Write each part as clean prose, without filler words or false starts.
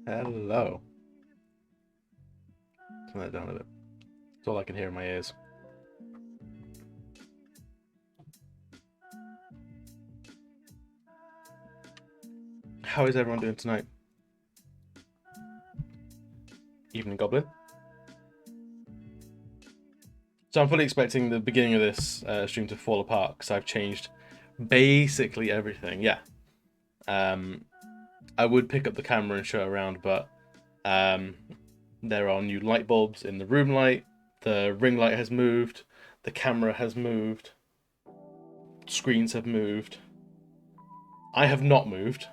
Hello. Turn that down a bit. That's all I can hear in my ears. How is everyone doing tonight? Evening Goblin. So I'm fully expecting the beginning of this stream to fall apart because I've changed basically everything. Yeah. I would pick up the camera and show around, but there are new light bulbs in the room light. The ring light has moved. The camera has moved. Screens have moved. I have not moved.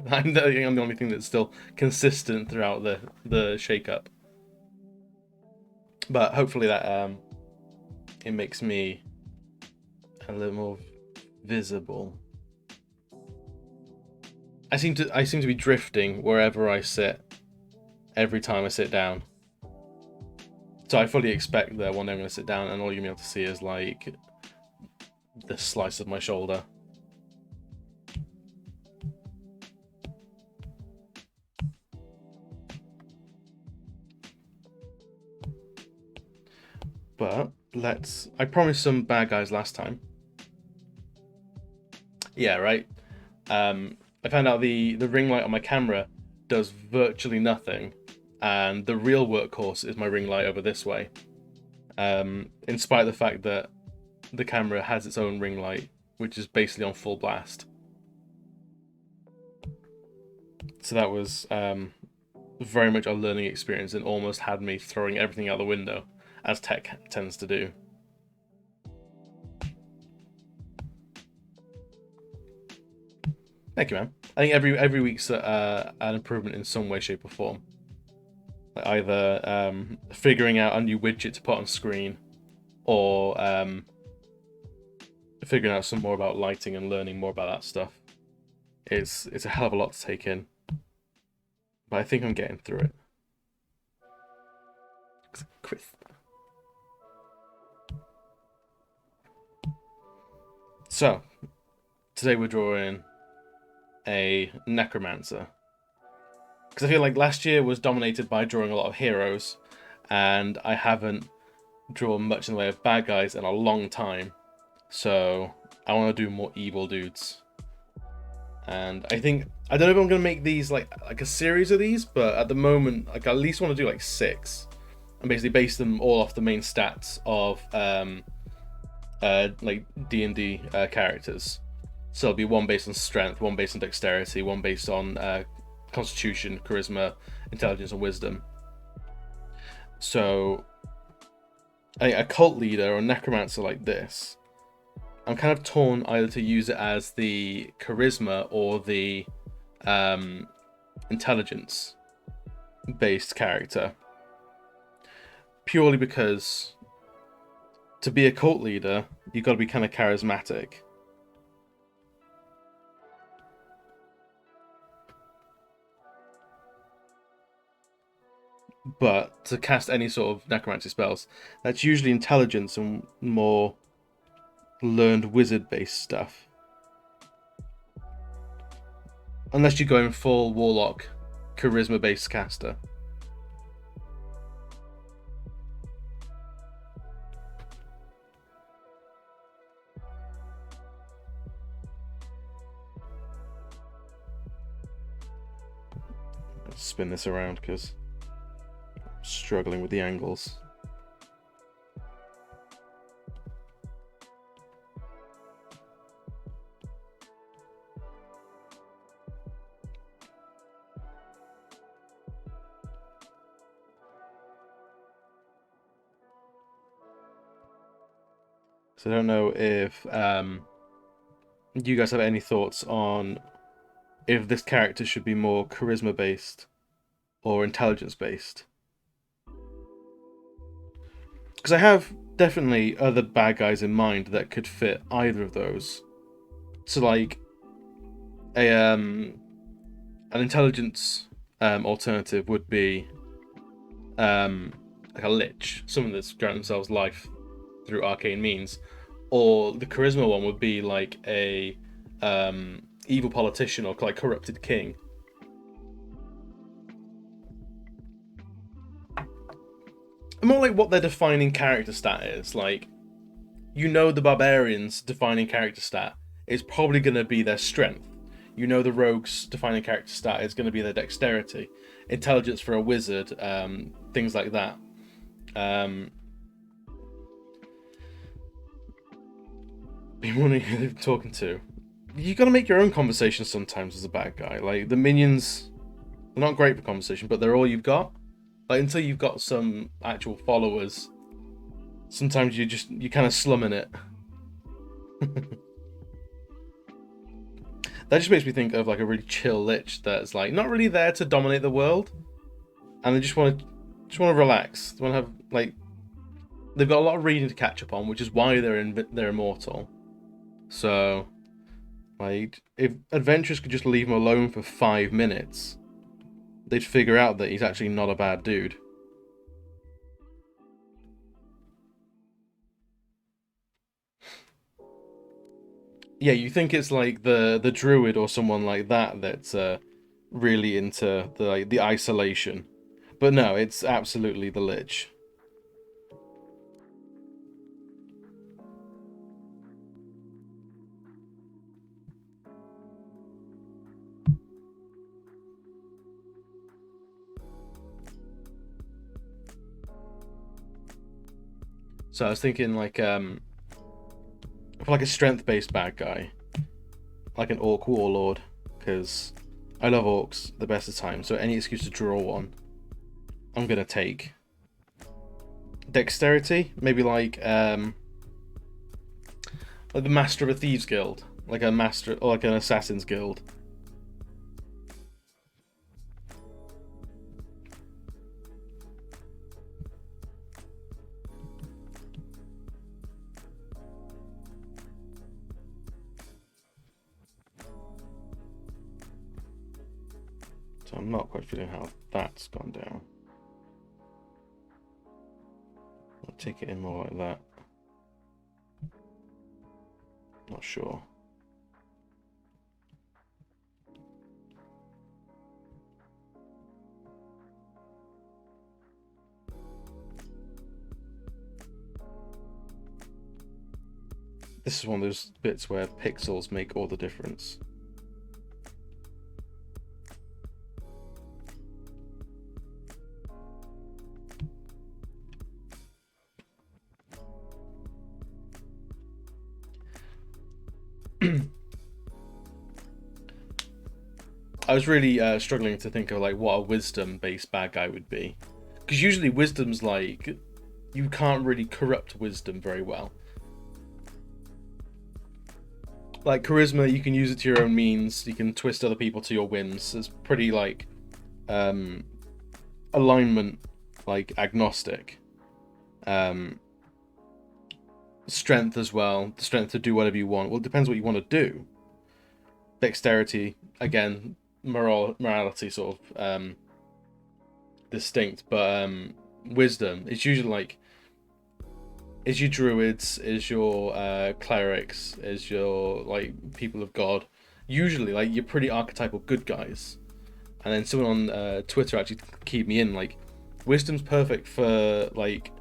I'm the only thing that's still consistent throughout the shake-up. But hopefully that it makes me a little more visible. I seem to be drifting wherever I sit every time I sit down. So I fully expect that one day I'm going to sit down and all you're going to be able to see is like the slice of my shoulder. But I promised some bad guys last time. Yeah, right. I found out the ring light on my camera does virtually nothing, and the real workhorse is my ring light over this way. In spite of the fact that the camera has its own ring light, which is basically on full blast. So that was very much a learning experience and almost had me throwing everything out the window, as tech tends to do. Thank you, man. I think every week's an improvement in some way, shape, or form. Like either figuring out a new widget to put on screen, or figuring out some more about lighting and learning more about that stuff. It's a hell of a lot to take in, but I think I'm getting through it. Crisp. So today we're drawing a necromancer, because I feel like last year was dominated by drawing a lot of heroes, and I haven't drawn much in the way of bad guys in a long time. So I want to do more evil dudes, and I don't know if I'm gonna make these like a series of these, but at the moment, like I at least want to do like 6, and basically base them all off the main stats of like D&D characters. So it'll be one based on strength, one based on dexterity, one based on constitution, charisma, intelligence, and wisdom. So a cult leader or necromancer like this, I'm kind of torn either to use it as the charisma or the intelligence based character, purely because to be a cult leader you've got to be kind of charismatic. But to cast any sort of necromancy spells, that's usually intelligence and more learned wizard-based stuff. Unless you're going full warlock, charisma-based caster. Let's spin this around because I'm struggling with the angles. So I don't know if you guys have any thoughts on if this character should be more charisma based or intelligence based. Because I have definitely other bad guys in mind that could fit either of those. So like an intelligence alternative would be like a lich, someone that's granted themselves life through arcane means, or the charisma one would be like a evil politician or like corrupted king. more like what their defining character stat is. Like, you know, the barbarians' defining character stat is probably going to be their strength. You know, the rogues' defining character stat is going to be their dexterity, intelligence for a wizard, things like that. Be wondering who they're talking to. You got to make your own conversation sometimes as a bad guy. Like, the minions, they're not great for conversation, but they're all you've got. Like, until you've got some actual followers, sometimes you kind of slumming it. That just makes me think of like a really chill lich that's like not really there to dominate the world, and they just want to relax. They want to have like they've got a lot of reading to catch up on, which is why they're immortal. So, like, if adventurers could just leave him alone for 5 minutes, they'd figure out that he's actually not a bad dude. Yeah, you think it's like the druid or someone like that that's really into the isolation, but no, it's absolutely the lich. So I was thinking like for like a strength-based bad guy, like an orc warlord, because I love orcs the best of time. So any excuse to draw one, I'm gonna take. Dexterity, maybe like the master of a thieves guild, like a master or like an assassin's guild. So I'm not quite feeling how that's gone down. I'll take it in more like that. Not sure. This is one of those bits where pixels make all the difference. I was really struggling to think of like what a wisdom-based bad guy would be, because usually wisdom's like you can't really corrupt wisdom very well. Like charisma, you can use it to your own means. You can twist other people to your whims. It's pretty like um, alignment, like agnostic. Um, Strength as well. The strength to do whatever you want. Well, it depends what you want to do. Dexterity, again, morality sort of distinct, but wisdom. It's usually like is your druids, is your clerics, is your like people of God. Usually, like you're pretty archetypal good guys. And then someone on Twitter actually keyed me in like, wisdom's perfect for like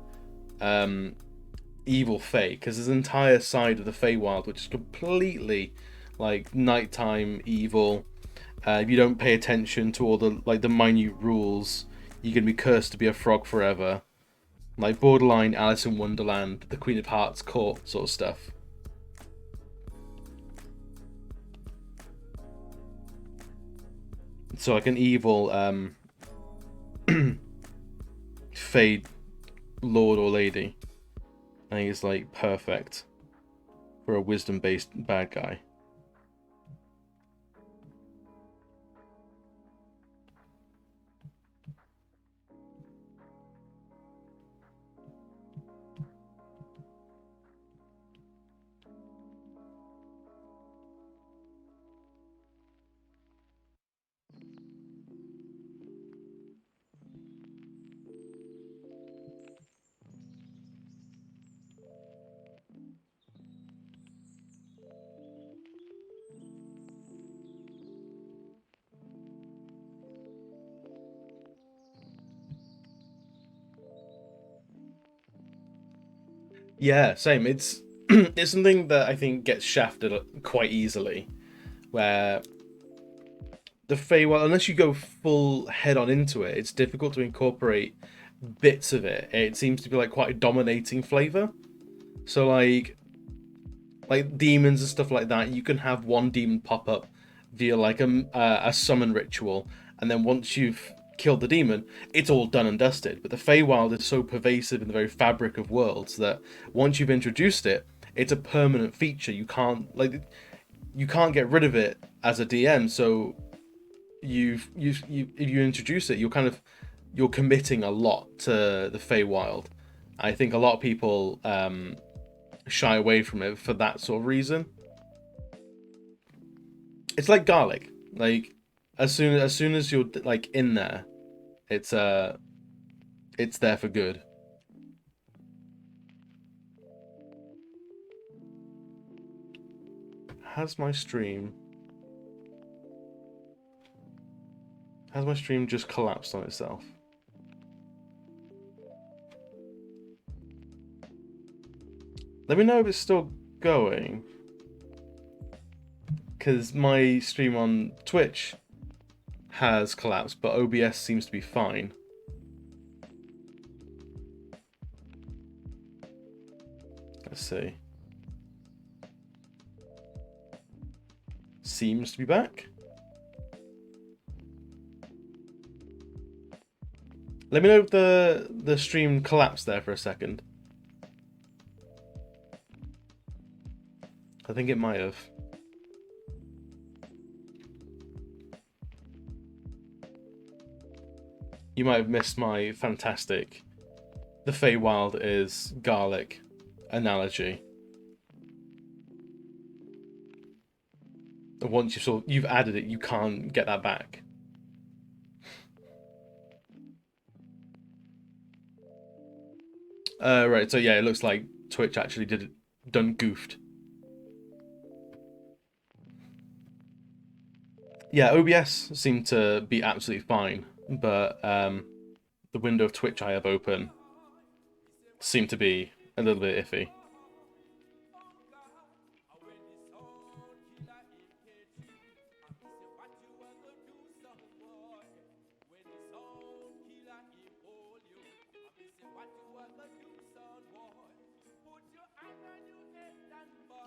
evil Fae, because there's an entire side of the Feywild which is completely like nighttime evil. If you don't pay attention to all the like the minute rules, you're gonna be cursed to be a frog forever. Like borderline Alice in Wonderland, the Queen of Hearts court sort of stuff. So like an evil Fade Lord or Lady, I think it's like perfect for a wisdom-based bad guy. Yeah, same. It's it's something that I think gets shafted quite easily, where the Feywild, unless you go full head on into it, it's difficult to incorporate bits of it. It seems to be like quite a dominating flavor. So like demons and stuff like that, you can have one demon pop up via like a summon ritual, and then once you've killed the demon, it's all done and dusted. But the Feywild is so pervasive in the very fabric of worlds that once you've introduced it, it's a permanent feature. You can't get rid of it as a DM. So you if you introduce it, you're committing a lot to the Feywild. I think a lot of people shy away from it for that sort of reason. It's like garlic. Like as soon as you're like in there, it's there for good. Has my stream has my stream just collapsed on itself? Let me know if it's still going, because my stream on Twitch has collapsed, but OBS seems to be fine. Let's see. Seems to be back. Let me know if the stream collapsed there for a second. I think it might have. You might have missed my fantastic "the Feywild is garlic" analogy. Once you've added it, you can't get that back. Right, so yeah, it looks like Twitch actually done goofed. Yeah, OBS seemed to be absolutely fine, but the window of Twitch I have open seemed to be a little bit iffy.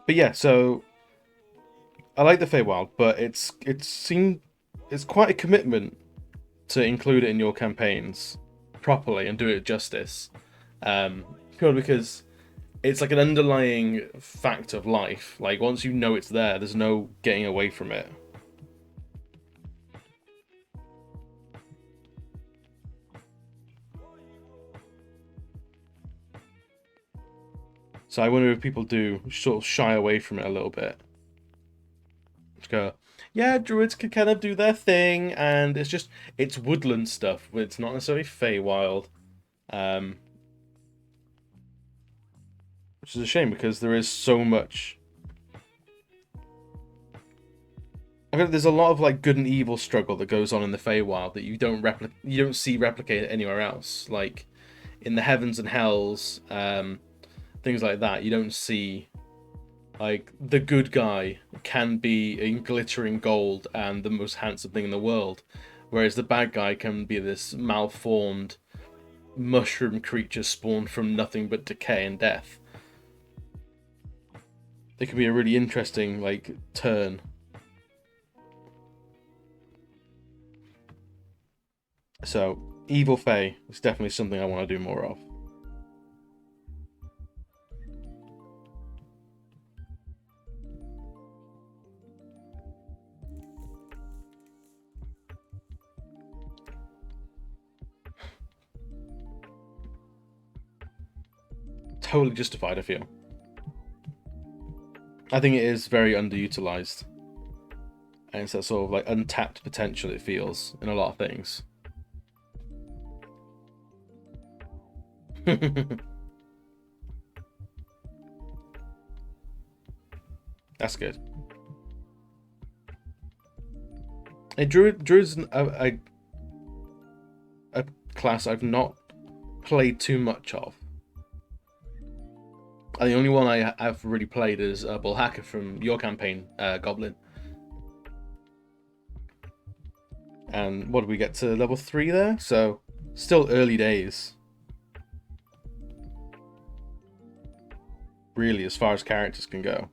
But yeah, so I like the Feywild, but it's quite a commitment to include it in your campaigns properly and do it justice. Purely because it's like an underlying fact of life. Like once you know it's there, there's no getting away from it. So I wonder if people do sort of shy away from it a little bit. Just go, yeah, druids can kind of do their thing, and it's woodland stuff. It's not necessarily Feywild, which is a shame because there is so much. I feel like there's a lot of like good and evil struggle that goes on in the Feywild that you don't see replicated anywhere else. Like in the heavens and hells, things like that. You don't see like the good guy can be in glittering gold and the most handsome thing in the world, whereas the bad guy can be this malformed mushroom creature spawned from nothing but decay and death. It could be a really interesting like turn. So evil Fey is definitely something I want to do more of. Totally justified, I feel. I think it is very underutilized. And it's that sort of like untapped potential it feels in a lot of things. That's good. Druid's a class I've not played too much of. And the only one I've really played is Bullhacker from your campaign, Goblin. And what did we get to level 3 there? So, still early days. Really, as far as characters can go.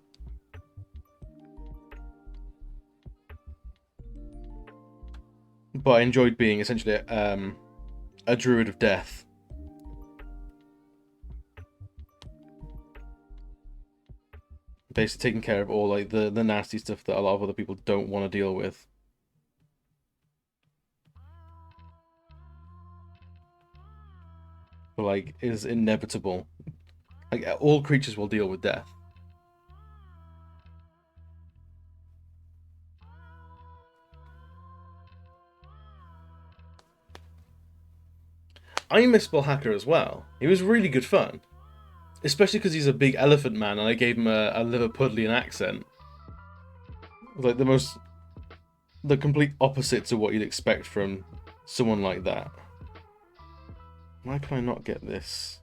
But I enjoyed being essentially a druid of death. Basically taking care of all like the nasty stuff that a lot of other people don't want to deal with. But like is inevitable. Like all creatures will deal with death. I miss Bullhacker as well. He was really good fun. Especially because he's a big elephant man and I gave him a Liverpudlian accent. Like the complete opposite to what you'd expect from someone like that. Why can I not get this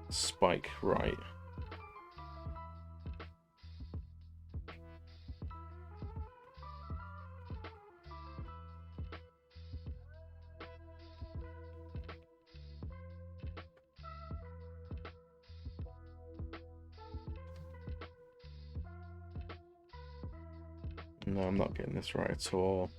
spike right? No, I'm not getting this right at all.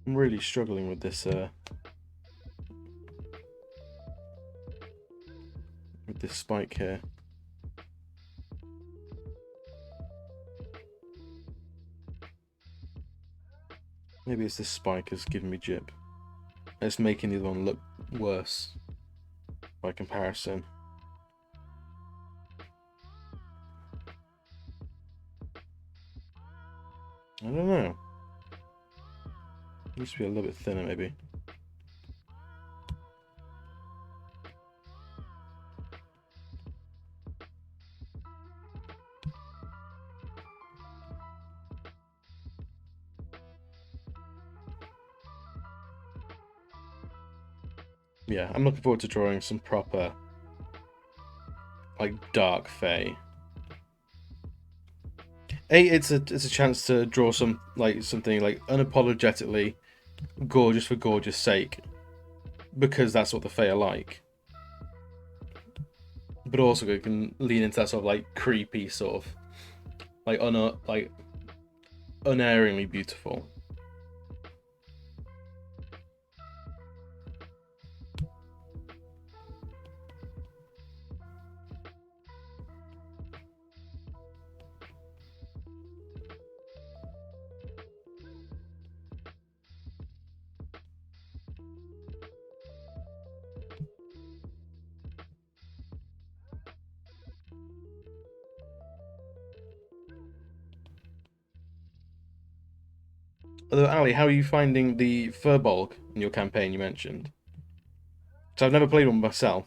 I'm really struggling with this spike here. Maybe it's this spike is giving me jip. It's making the other one look worse by comparison. I don't know. It needs to be a little bit thinner, maybe. Yeah, I'm looking forward to drawing some proper, like, dark fae. It's a chance to draw something like unapologetically gorgeous for gorgeous sake, because that's what the fae are like. But also it can lean into that sort of like creepy sort of like unerringly beautiful. Although, Ali, how are you finding the Furbolg in your campaign you mentioned? So I've never played one myself.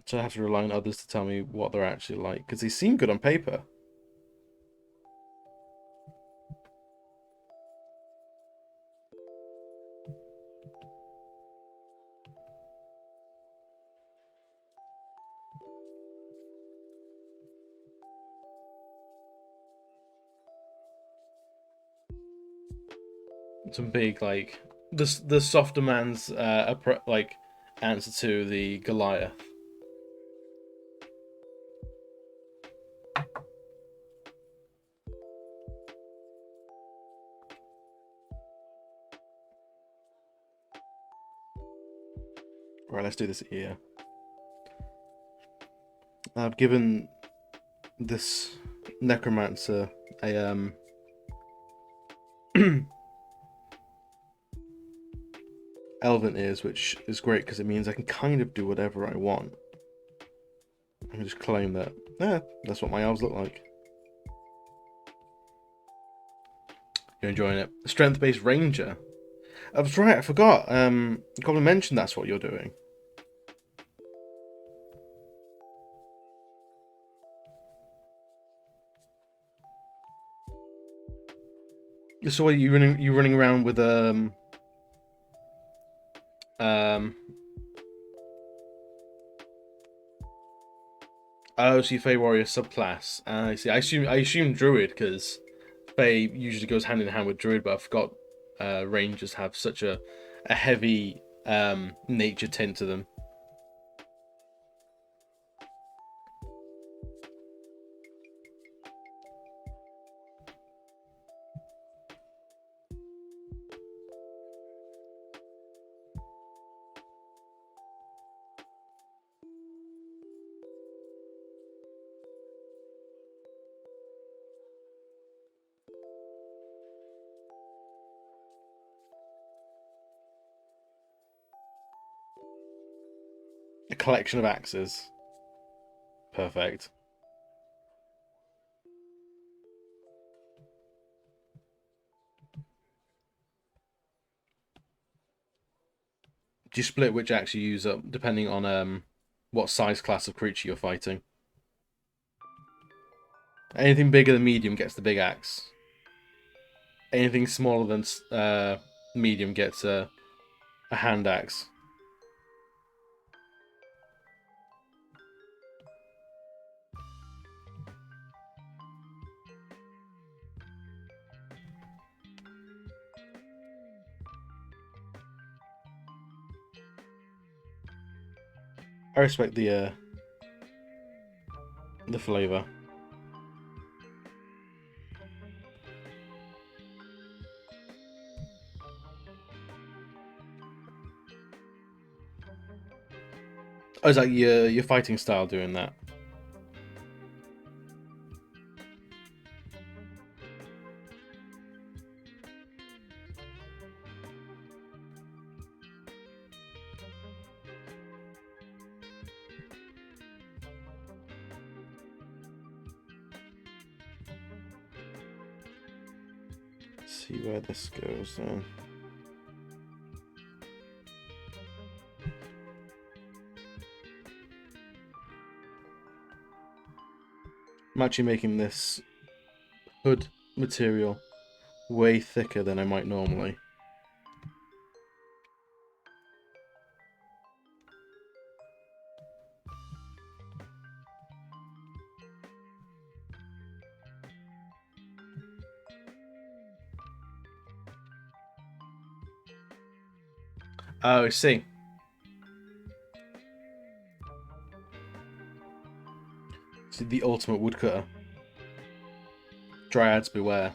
So I have to rely on others to tell me what they're actually like, because they seem good on paper. Some big like the softer man's like answer to the Goliath. Right, let's do this here. I've given this necromancer a elven ears, which is great because it means I can kind of do whatever I want. I can just claim that, yeah, that's what my elves look like. You're enjoying it. Strength-based ranger. I was right, I forgot. Goblin mentioned that's what you're doing. So you running around with oh, so you Fey Warrior subclass. I see. I assume Druid because Fey usually goes hand in hand with Druid, but I forgot Rangers have such a heavy nature tint to them. A collection of axes. Perfect. Do you split which axe you use up depending on what size class of creature you're fighting? Anything bigger than medium gets the big axe. Anything smaller than medium gets a hand axe. I respect the flavor. Oh, is that your fighting style doing that? Let's see where this goes then. I'm actually making this hood material way thicker than I might normally. Oh, I see. It's the ultimate woodcutter. Dryads beware.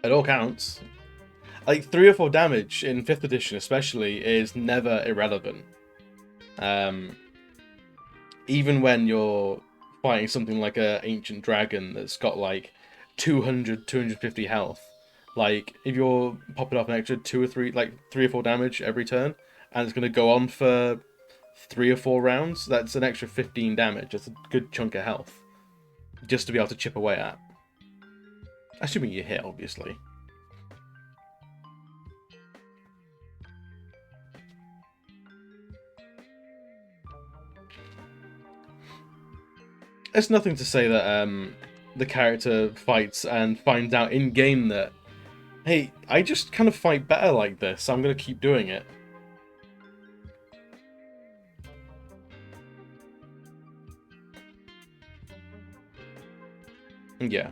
It all counts. Like 3 or 4 damage in 5th edition, especially, is never irrelevant. Even when you're fighting something like a ancient dragon that's got like 200, 250 health, like if you're popping off an extra 2 or 3, like 3 or 4 damage every turn, and it's going to go on for 3 or 4 rounds, that's an extra 15 damage. That's a good chunk of health just to be able to chip away at. Assuming you hit, obviously. It's nothing to say that the character fights and finds out in-game that, hey, I just kind of fight better like this, so I'm going to keep doing it. Yeah.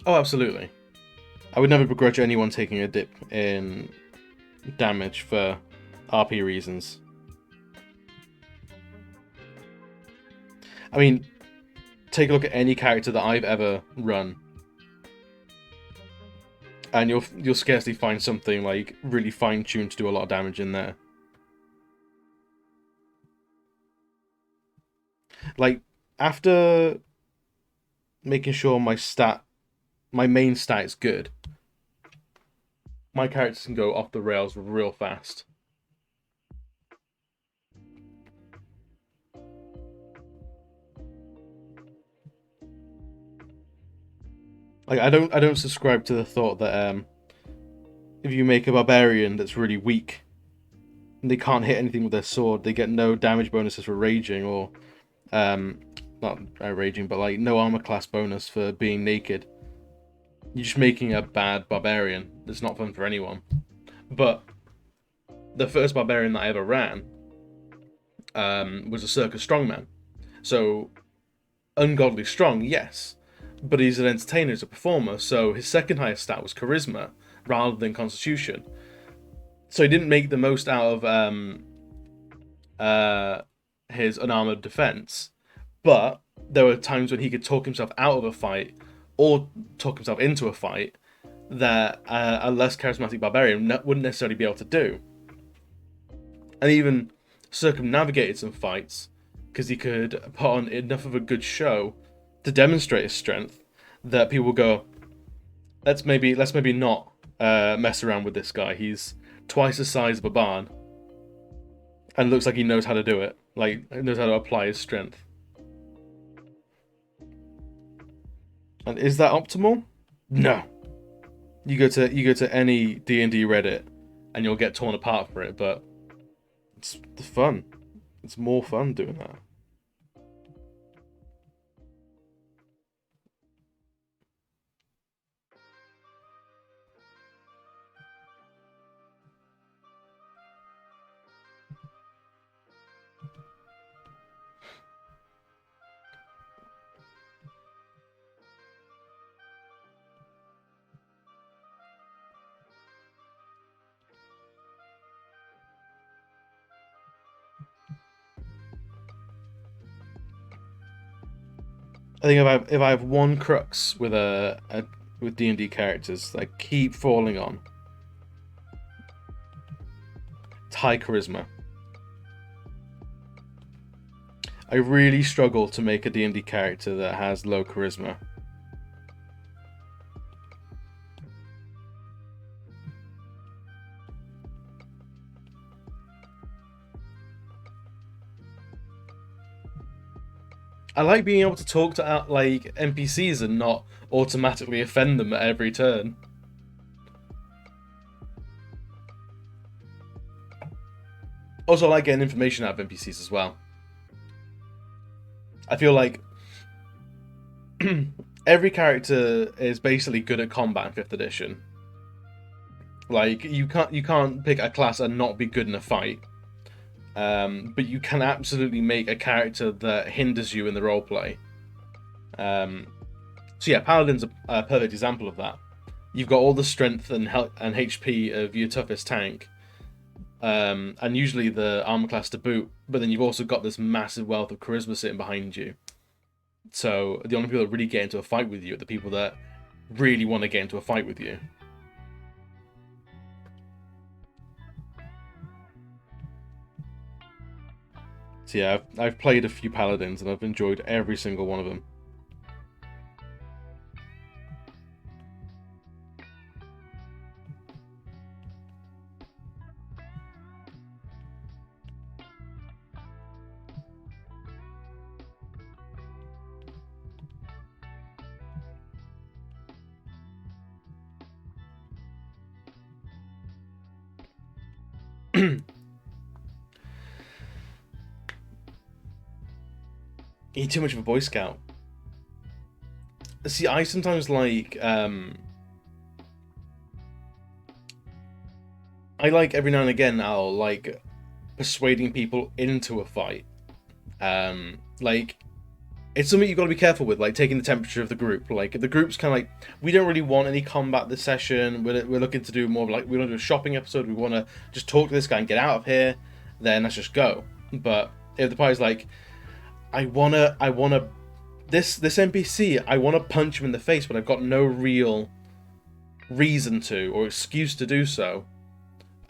Oh, absolutely. I would never begrudge anyone taking a dip in damage for RP reasons. I mean, take a look at any character that I've ever run. and you'll scarcely find something like really fine-tuned to do a lot of damage in there. Like, after making sure my main stat is good, my characters can go off the rails real fast. Like, I don't subscribe to the thought that if you make a barbarian that's really weak and they can't hit anything with their sword, they get no damage bonuses for raging, or not raging, but like no armor class bonus for being naked. You're just making a bad barbarian that's not fun for anyone. But the first barbarian that I ever ran was a circus strongman. So, ungodly strong, yes, but he's an entertainer, he's a performer, so his second highest stat was charisma rather than constitution. So he didn't make the most out of his unarmored defense, but there were times when he could talk himself out of a fight or talk himself into a fight that a less charismatic barbarian wouldn't necessarily be able to do. And even circumnavigated some fights because he could put on enough of a good show to demonstrate his strength that people will go, let's maybe not mess around with this guy. He's twice the size of a barn and looks like he knows how to do it. Like, he knows how to apply his strength. And is that optimal? No. You go to any D&D Reddit and you'll get torn apart for it, but it's fun. It's more fun doing that. I think if I have one crux with with D&D characters that I keep falling on, it's high charisma. I really struggle to make a D&D character that has low charisma. I like being able to talk to like NPCs and not automatically offend them at every turn. Also, I like getting information out of NPCs as well. I feel like every character is basically good at combat in 5th edition. Like, you can't pick a class and not be good in a fight. But you can absolutely make a character that hinders you in the roleplay. So yeah, Paladin's a perfect example of that. You've got all the strength and HP of your toughest tank, and usually the armor class to boot, but then you've also got this massive wealth of charisma sitting behind you. So the only people that really get into a fight with you are the people that really want to get into a fight with you. So yeah, I've played a few Paladins and I've enjoyed every single one of them. You're too much of a Boy Scout. See, I sometimes like, I like every now and again I'll like persuading people into a fight. Like, it's something you've got to be careful with, like taking the temperature of the group. Like, if the group's kind of like, we don't really want any combat this session, we're looking to do more of like, we want to do a shopping episode, we want to just talk to this guy and get out of here, then let's just go. But if the party's like, I wanna this NPC, I wanna punch him in the face, but I've got no real reason to or excuse to do so,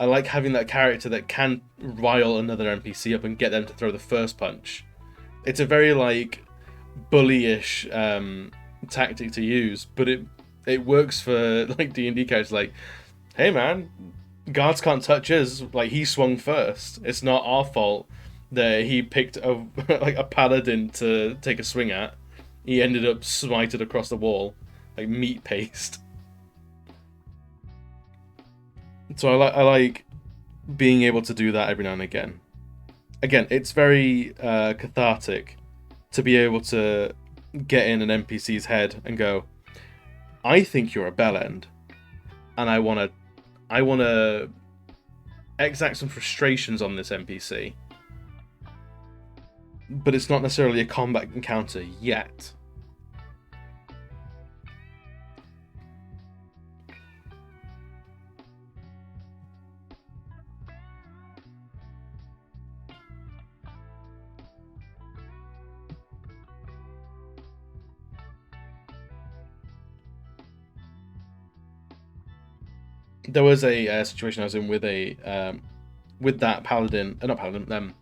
I like having that character that can rile another NPC up and get them to throw the first punch. It's a very like bullyish tactic to use, but it works for like D&D characters. Like, hey man, guards can't touch us. Like, he swung first. It's not our fault that he picked a like a paladin to take a swing at. He ended up smited across the wall like meat paste. So I like being able to do that every now and again. Again, it's very cathartic to be able to get in an NPC's head and go, I think you're a bellend, and I wanna exact some frustrations on this NPC, but it's not necessarily a combat encounter yet. There was a situation I was in with that paladin, not paladin,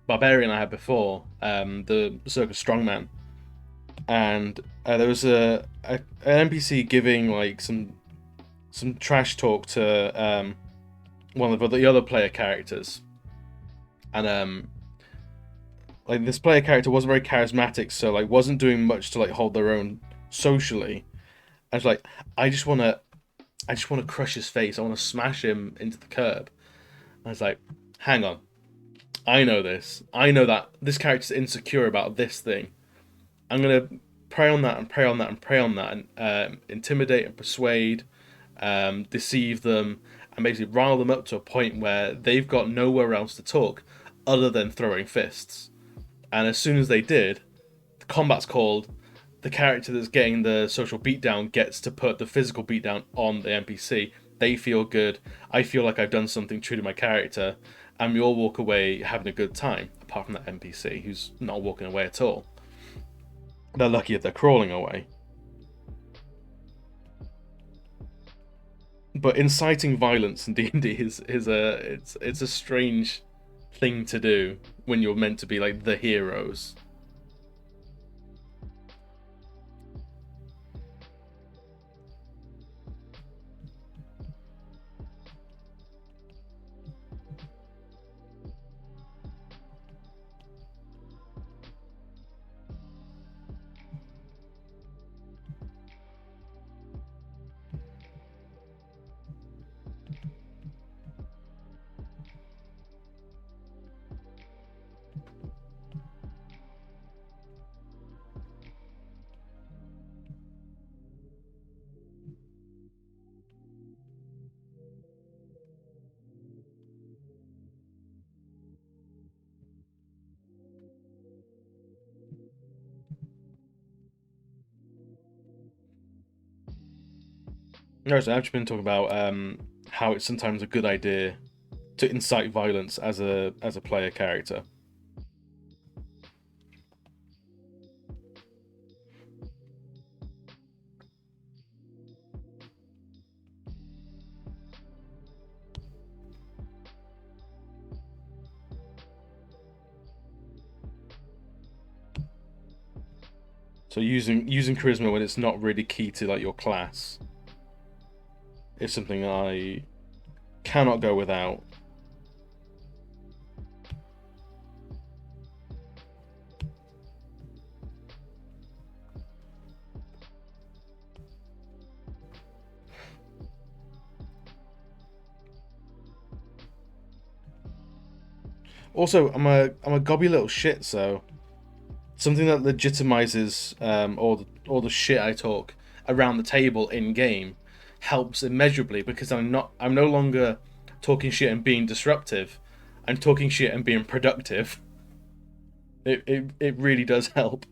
barbarian I had before, the circus strongman, and there was an NPC giving like some trash talk to one of the other player characters, and like this player character wasn't very charismatic, so like wasn't doing much to like hold their own socially. I was like, I just wanna crush his face. I want to smash him into the curb. I was like, hang on, I know this. I know that this character's insecure about this thing. I'm gonna prey on that and prey on that and prey on that and intimidate and persuade, deceive them, and basically rile them up to a point where they've got nowhere else to talk other than throwing fists. And as soon as they did, the combat's called. The character that's getting the social beatdown gets to put the physical beatdown on the NPC. They feel good. I feel like I've done something true to my character, and we all walk away having a good time. Apart from that NPC who's not walking away at all. They're lucky if they're crawling away. But inciting violence in D&D is it's a strange thing to do when you're meant to be like the heroes. No, so I've just been talking about how it's sometimes a good idea to incite violence as a player character. So using charisma when it's not really key to like your class is something I cannot go without. Also, I'm a gobby little shit, so something that legitimizes all the shit I talk around the table in game helps immeasurably because I'm no longer talking shit and being disruptive. I'm talking shit and being productive. It really does help.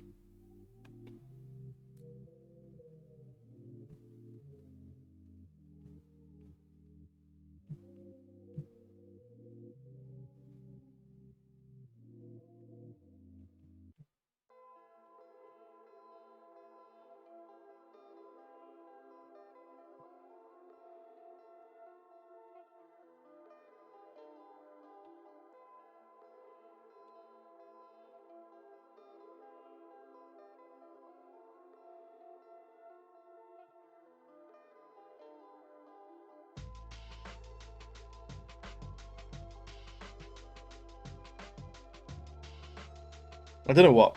I don't know what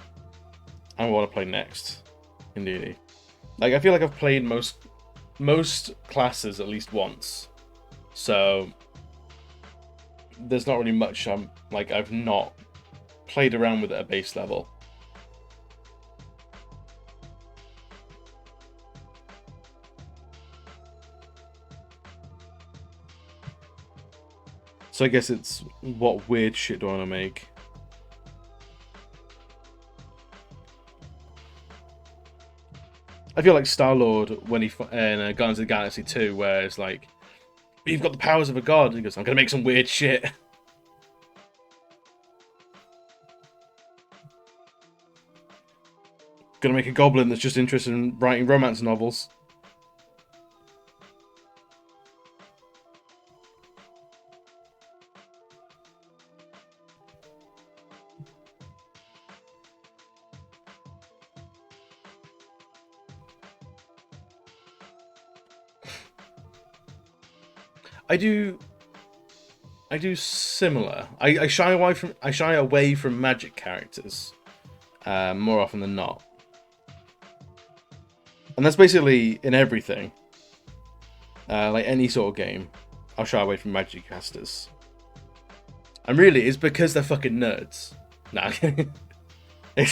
I want to play next. Indeed, like I feel like I've played most classes at least once, so there's not really much I've not played around with at a base level. So I guess it's what weird shit do I want to make? I feel like Star-Lord when he in Guardians of the Galaxy 2, where it's like, you've got the powers of a god, and he goes, I'm gonna make some weird shit. Gonna make a goblin that's just interested in writing romance novels. I do similar. I shy away from magic characters more often than not, and that's basically in everything. Like any sort of game, I'll shy away from magic casters, and really it's because they're fucking nerds. Nah, I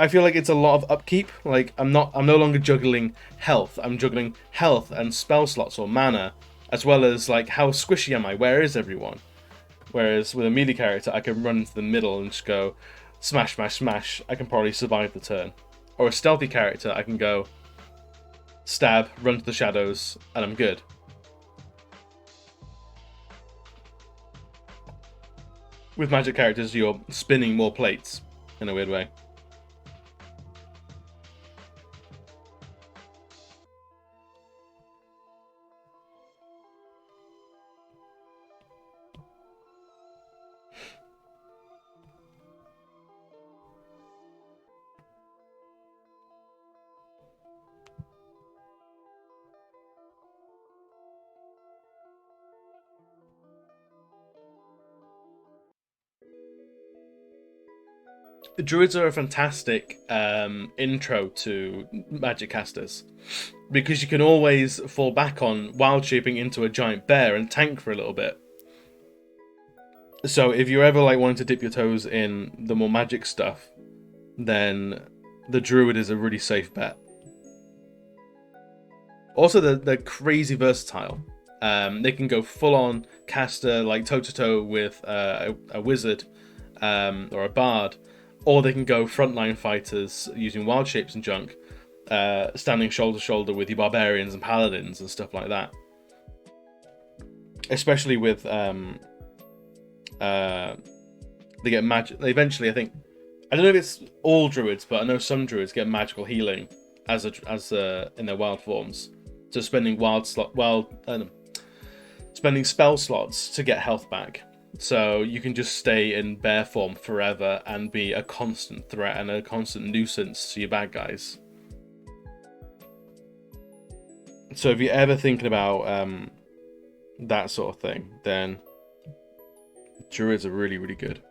feel like it's a lot of upkeep. Like I'm no longer juggling health. I'm juggling health and spell slots or mana, as well as like how squishy am I? Where is everyone? Whereas with a melee character, I can run into the middle and just go smash, smash, smash. I can probably survive the turn. Or a stealthy character, I can go stab, run to the shadows, and I'm good. With magic characters, you're spinning more plates in a weird way. The druids are a fantastic intro to magic casters, because you can always fall back on wild shaping into a giant bear and tank for a little bit. So if you're ever like wanting to dip your toes in the more magic stuff, then the druid is a really safe bet. Also, they're crazy versatile. They can go full on caster, like toe to toe with a wizard or a bard, or they can go frontline fighters using wild shapes and junk, standing shoulder to shoulder with your barbarians and paladins and stuff like that. Especially with they get magic. They eventually, I think, I don't know if it's all druids, but I know some druids get magical healing as in their wild forms. So spending spending spell slots to get health back. So you can just stay in bear form forever and be a constant threat and a constant nuisance to your bad guys. So if you're ever thinking about that sort of thing, then druids are really, really good.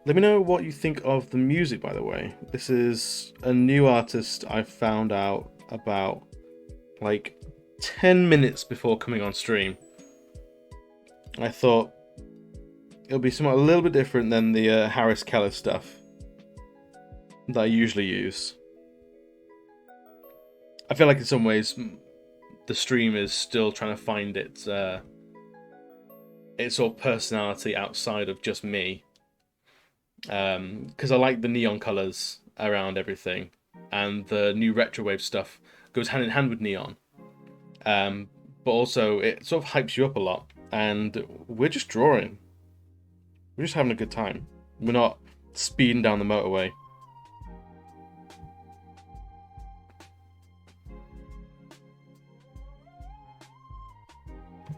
Let me know what you think of the music, by the way. This is a new artist I found out about like 10 minutes before coming on stream. I thought it'll be somewhat a little bit different than the Harris Keller stuff that I usually use. I feel like in some ways the stream is still trying to find its sort of personality outside of just me. Because I like the neon colors around everything, and the new retrowave stuff goes hand in hand with neon. But also it sort of hypes you up a lot, and we're just drawing. We're just having a good time. We're not speeding down the motorway.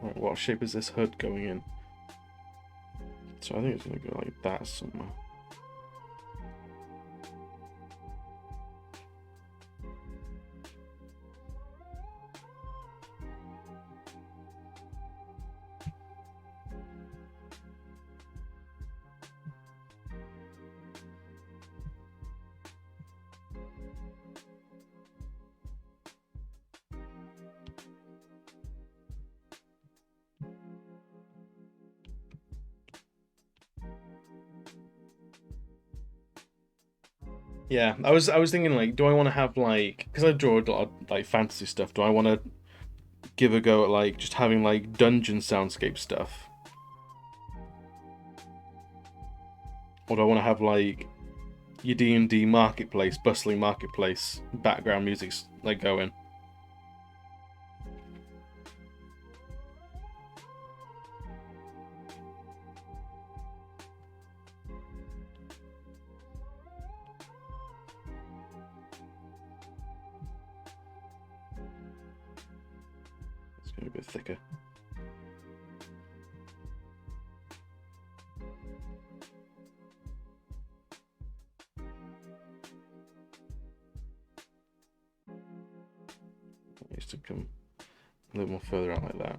Right, what shape is this hood going in? So I think it's going to go like that somewhere. Yeah, I was thinking like, do I want to have like, because I draw a lot of like fantasy stuff. Do I want to give a go at like just having like dungeon soundscape stuff, or do I want to have like your D&D marketplace, bustling marketplace background music's like going? It's gonna be a bit thicker. It needs to come a little more further out like that.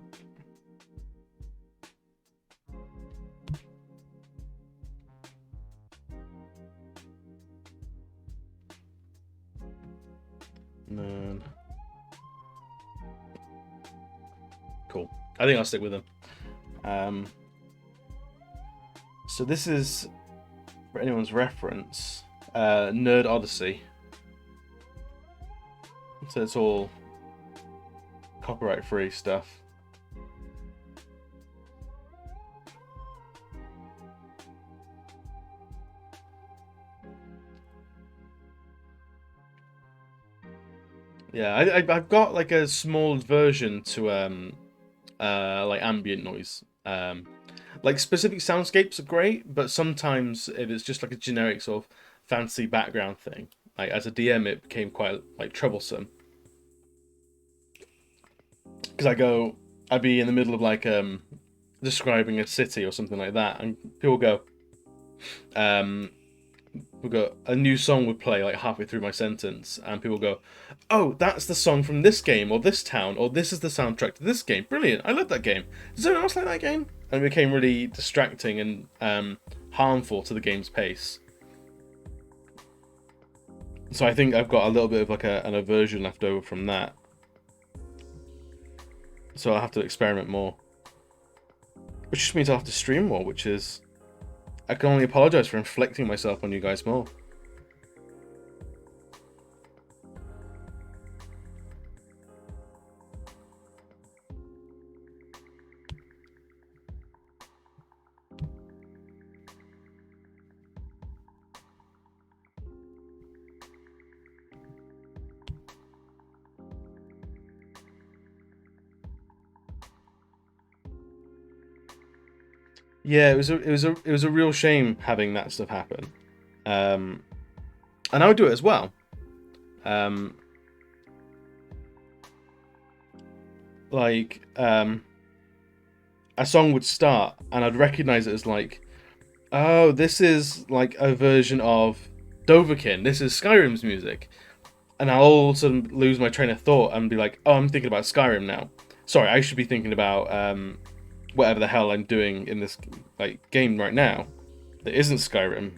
And then... Cool. I think I'll stick with them. So this is, for anyone's reference, Nerd Odyssey. So it's all copyright-free stuff. Yeah, I've got like a small version to like ambient noise. Like specific soundscapes are great, but sometimes if it's just like a generic sort of fancy background thing, like as a DM, it became quite like troublesome. Because I'd be in the middle of like describing a city or something like that, and people go, um, we got a new song would play like halfway through my sentence, and people go, "Oh, that's the song from this game or this town, or this is the soundtrack to this game. Brilliant! I love that game. Does anyone else like that game?" And it became really distracting and harmful to the game's pace. So I think I've got a little bit of like an aversion left over from that. So I'll have to experiment more, which just means I'll have to stream more, which is I can only apologize for inflicting myself on you guys more. Yeah, it was a real shame having that stuff happen, um, and I would do it as well. Um, like a song would start, and I'd recognize it as like, oh, this is like a version of Dovahkiin. This is Skyrim's music, and I'll all of a sudden lose my train of thought and be like, oh, I'm thinking about Skyrim now. Sorry, I should be thinking about whatever the hell I'm doing in this like game right now that isn't Skyrim.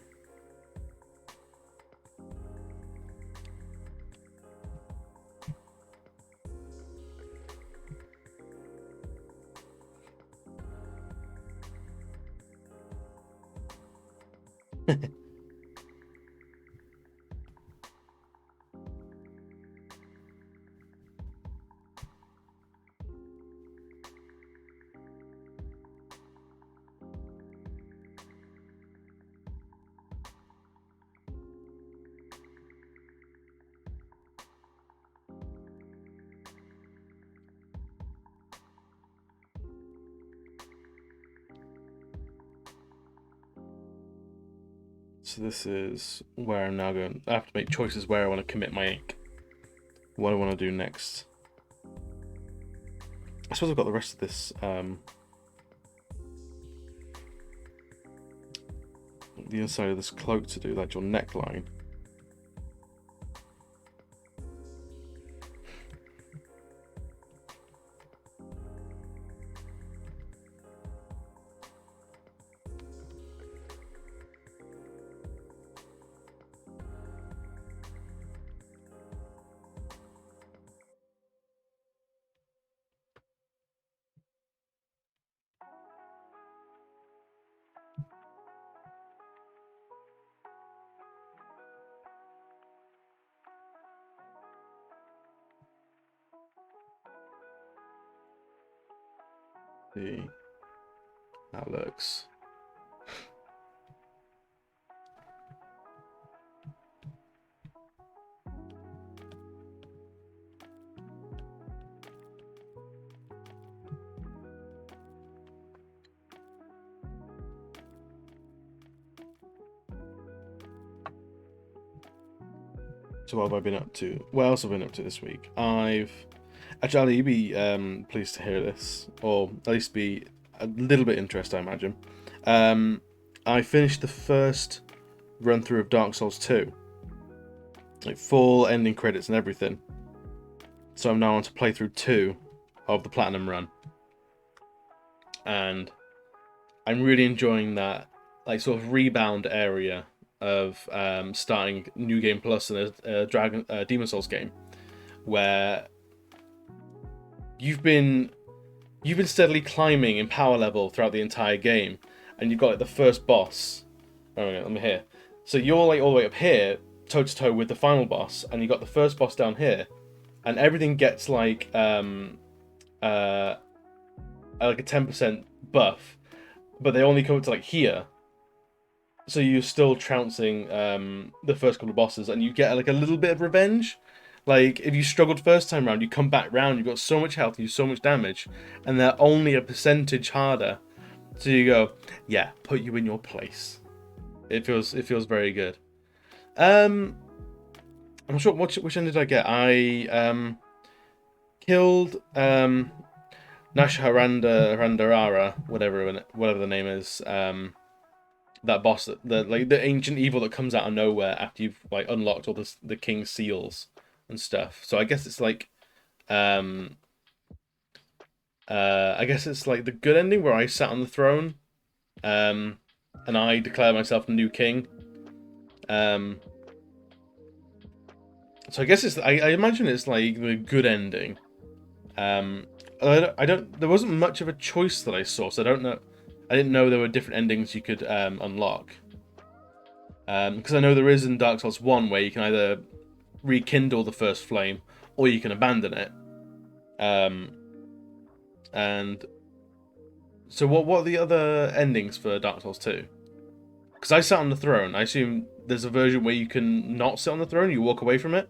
So this is where I'm now going. I have to make choices where I want to commit my ink. What I want to do next. I suppose I've got the rest of this. The inside of this cloak to do, like your neckline. See how it looks. So what have I been up to? What else have I been up to this week? Actually, you'd be pleased to hear this, or at least be a little bit interested, I imagine. I finished the first run through of Dark Souls 2, like full ending credits and everything. So I'm now on to playthrough 2 of the Platinum run, and I'm really enjoying that, like, sort of rebound area of starting New Game Plus in a Demon Souls game, where you've been steadily climbing in power level throughout the entire game, and you've got like the first boss. Oh, let me hear. So you're like all the way up here, toe to toe with the final boss, and you got the first boss down here, and everything gets like a 10% buff, but they only come up to like here. So you're still trouncing the first couple of bosses, and you get like a little bit of revenge. Like, if you struggled first time round, you come back round, you've got so much health, you do so much damage, and they're only a percentage harder. So you go, yeah, put you in your place. It feels very good. I'm not sure which end did I get. I killed Randarara, whatever the name is. That boss, the ancient evil that comes out of nowhere after you've like unlocked all the king's seals and stuff. So I guess it's like I guess it's like the good ending where I sat on the throne, and I declare myself the new king. So I guess it's I imagine it's like the good ending. I don't. There wasn't much of a choice that I saw, so I don't know. I didn't know there were different endings you could unlock. Because I know there is in Dark Souls 1 where you can either rekindle the first flame or you can abandon it. And so what are the other endings for Dark Souls 2? Because I sat on the throne. I assume there's a version where you can not sit on the throne, you walk away from it?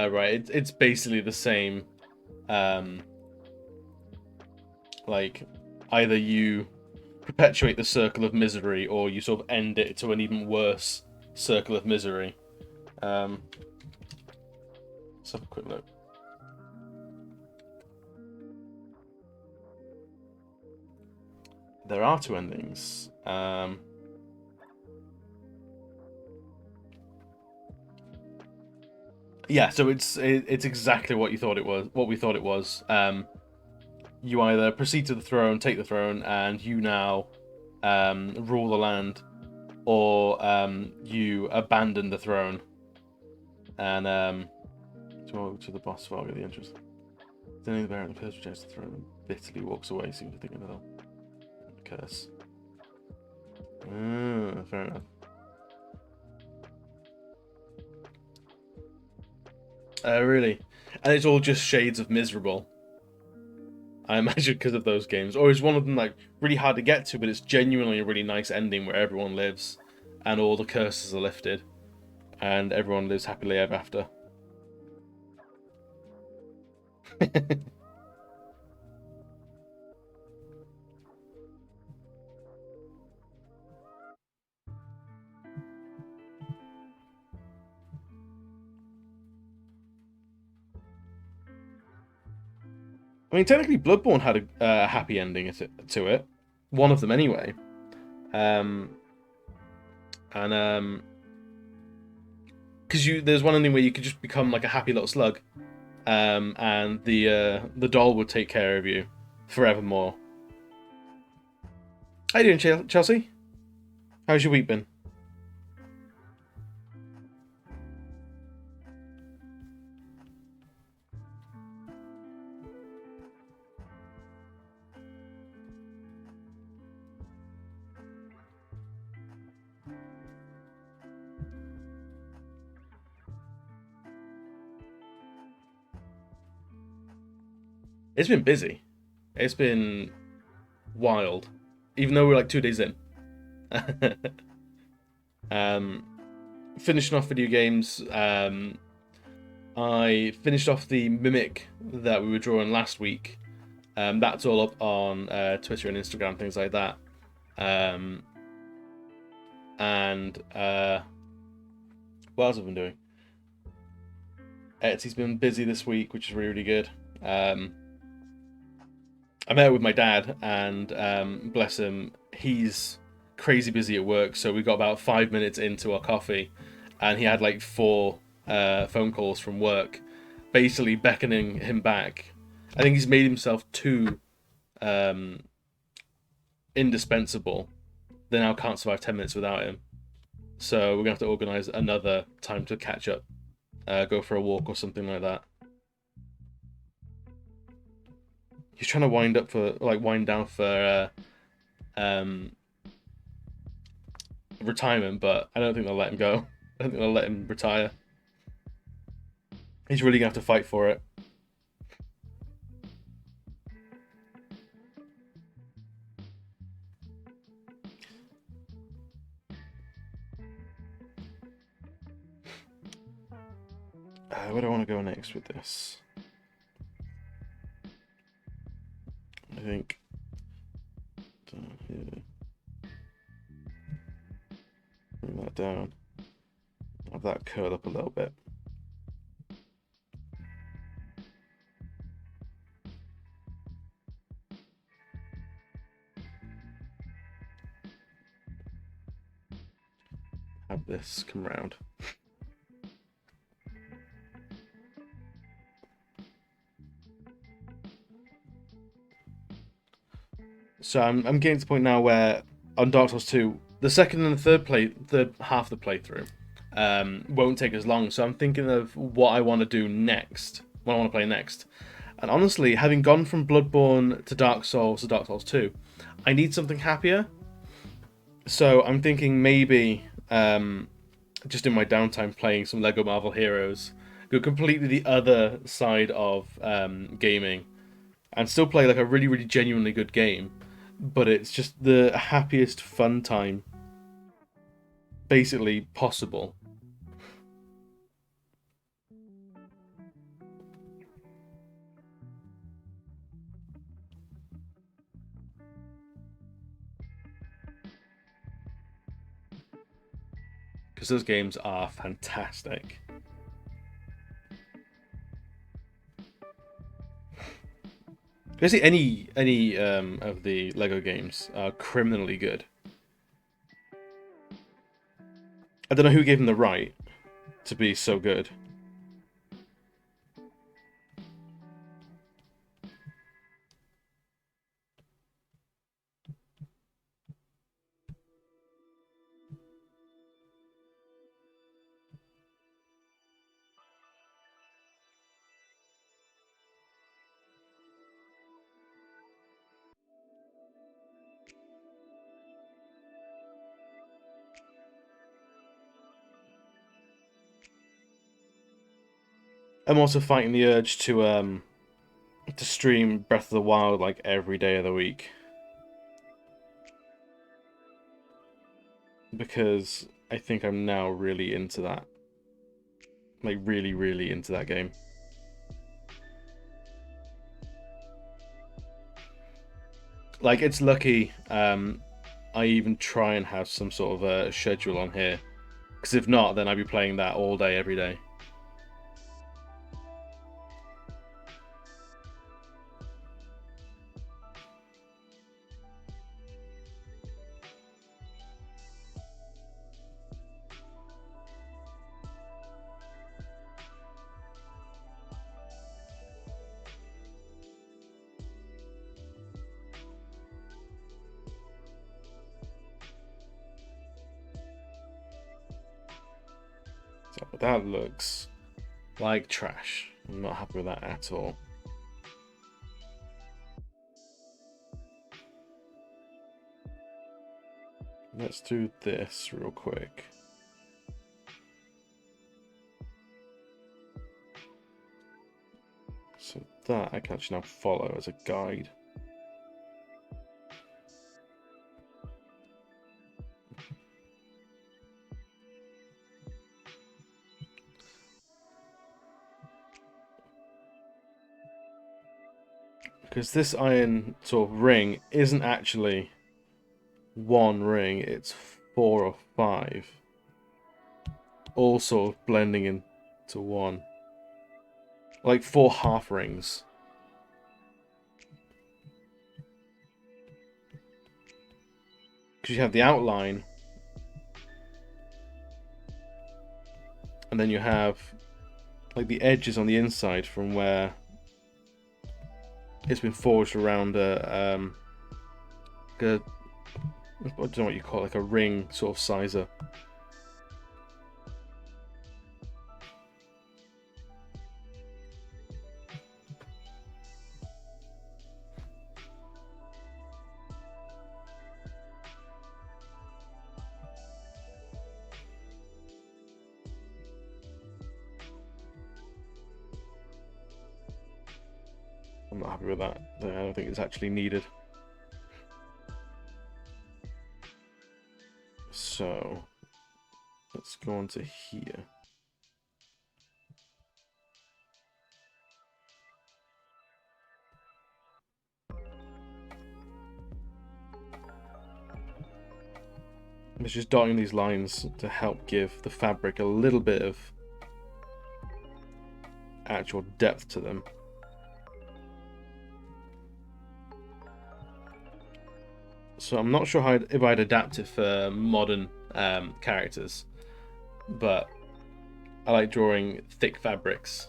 Right, it's basically the same. Like, either you perpetuate the circle of misery or you sort of end it to an even worse circle of misery. Let's have a quick look. There are two endings. Yeah, so it's exactly what you thought it was. What we thought it was. You either proceed to the throne, take the throne, and you now rule the land, or you abandon the throne and to the boss fog at the entrance. Then the bearer of the curse rejects the throne and bitterly walks away, seeming to think of another curse. Fair enough. Really? And it's all just shades of miserable, I imagine, because of those games. Or is one of them like really hard to get to, but it's genuinely a really nice ending where everyone lives and all the curses are lifted and everyone lives happily ever after. I mean, technically, Bloodborne had a happy ending to it. One of them, anyway. And because there's one ending where you could just become like a happy little slug, and the doll would take care of you forevermore. How you doing, Chelsea? How's your week been? It's been busy. It's been wild, even though we're like 2 days in. um, Finishing off video games. I finished off the Mimic that we were drawing last week. That's all up on Twitter and Instagram, things like that. And what else have I been doing? Etsy's been busy this week, which is really, really good. I met with my dad, and bless him, he's crazy busy at work. So we got about 5 minutes into our coffee, and he had like 4 phone calls from work, basically beckoning him back. I think he's made himself too indispensable. They now can't survive 10 minutes without him. So we're gonna have to organise another time to catch up, go for a walk or something like that. He's trying to wind down for retirement, but I don't think they'll let him go. I don't think they'll let him retire. He's really gonna have to fight for it. Where do I want to go next with this? I think down here. Bring that down. Have that curl up a little bit. Have this come round. So I'm getting to the point now where on Dark Souls 2, the second and the third half of the playthrough won't take as long. So I'm thinking of what I want to do next, what I want to play next. And honestly, having gone from Bloodborne to Dark Souls 2, I need something happier. So I'm thinking maybe just in my downtime playing some Lego Marvel Heroes, go completely the other side of gaming, and still play like a really, really genuinely good game. But it's just the happiest fun time basically possible. Because those games are fantastic. Basically, any of the Lego games are criminally good. I don't know who gave them the right to be so good. I'm also fighting the urge to stream Breath of the Wild like every day of the week. Because I think I'm now really into that. Like really, really into that game. Like it's lucky I even try and have some sort of a schedule on here. Because if not, then I'd be playing that all day, every day. So that looks like trash. I'm not happy with that at all. Let's do this real quick. So that I can actually now follow as a guide. Because this iron sort of ring isn't actually one ring, it's 4 or 5. All sort of blending into one. Like 4 half rings. Because you have the outline, and then you have like the edges on the inside from where it's been forged around a I don't know what you call it, like a ring sort of sizer. I'm not happy with that. I don't think it's actually needed. So let's go on to here. It's just dotting these lines to help give the fabric a little bit of actual depth to them. So I'm not sure if I'd adapt it for modern characters, but I like drawing thick fabrics.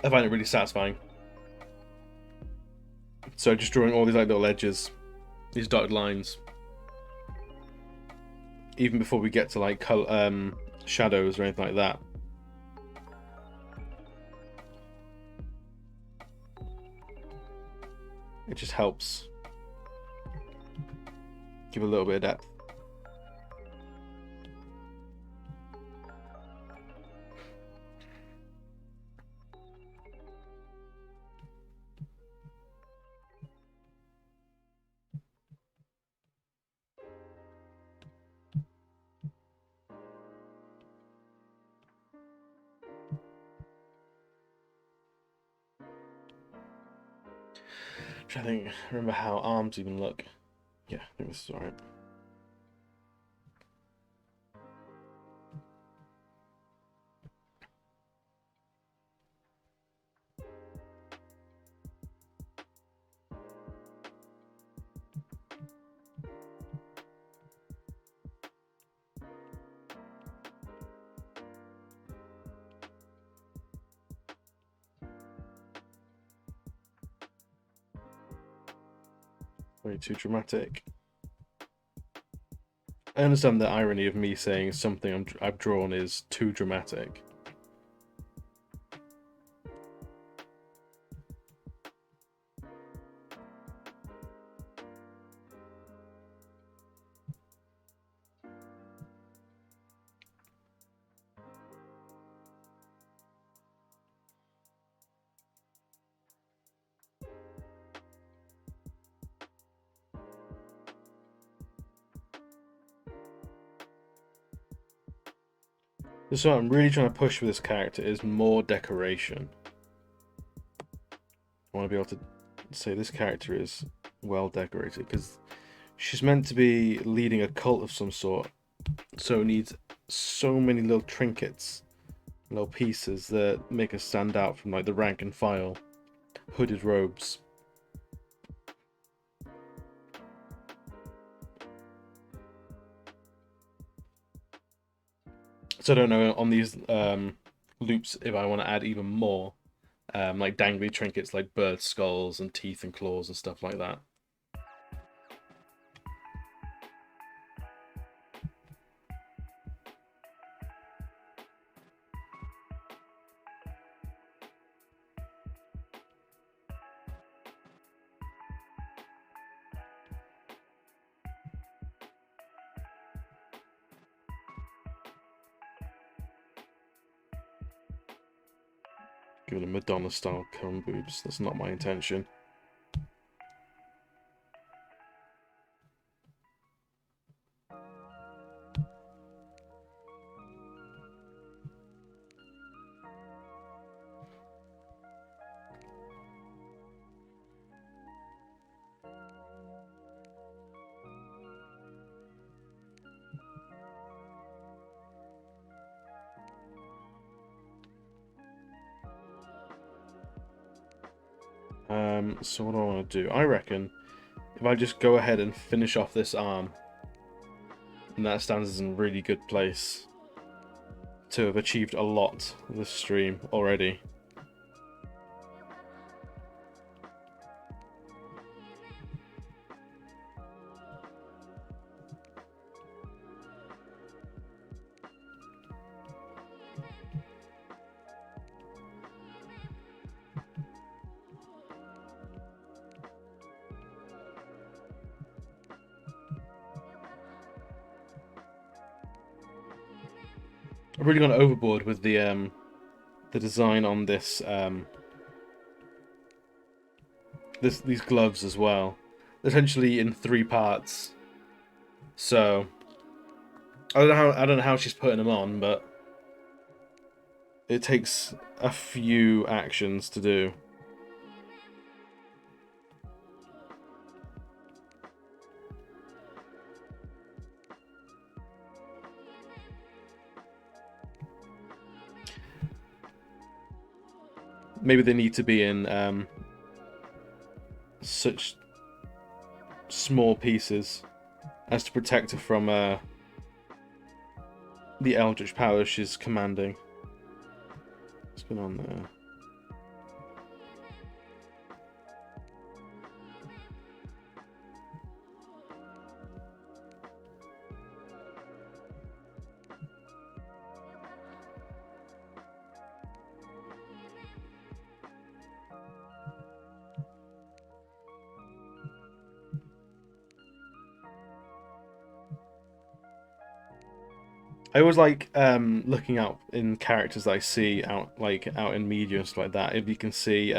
I find it really satisfying. So just drawing all these like little edges, these dotted lines, even before we get to like shadows or anything like that. It just helps give a little bit of depth. I think, remember how arms even look. Yeah, I think this is alright. Way too dramatic. I understand the irony of me saying something I've drawn is too dramatic. So what I'm really trying to push for this character is more decoration. I want to be able to say this character is well decorated, because she's meant to be leading a cult of some sort, so it needs so many little trinkets, little pieces that make her stand out from like the rank and file, hooded robes. So I don't know on these loops if I want to add even more like dangly trinkets like bird skulls and teeth and claws and stuff like that. Give it a Madonna-style cone boobs. That's not my intention. So what do I want to do? I reckon if I just go ahead and finish off this arm, and that stands us in a really good place to have achieved a lot this stream already. I've really gone overboard with the design on this these gloves as well. Essentially in 3 parts. So I don't know how she's putting them on, but it takes a few actions to do. Maybe they need to be in such small pieces as to protect her from the eldritch power she's commanding. What's going on there? I always like looking out in characters that I see out in media and stuff like that. If you can see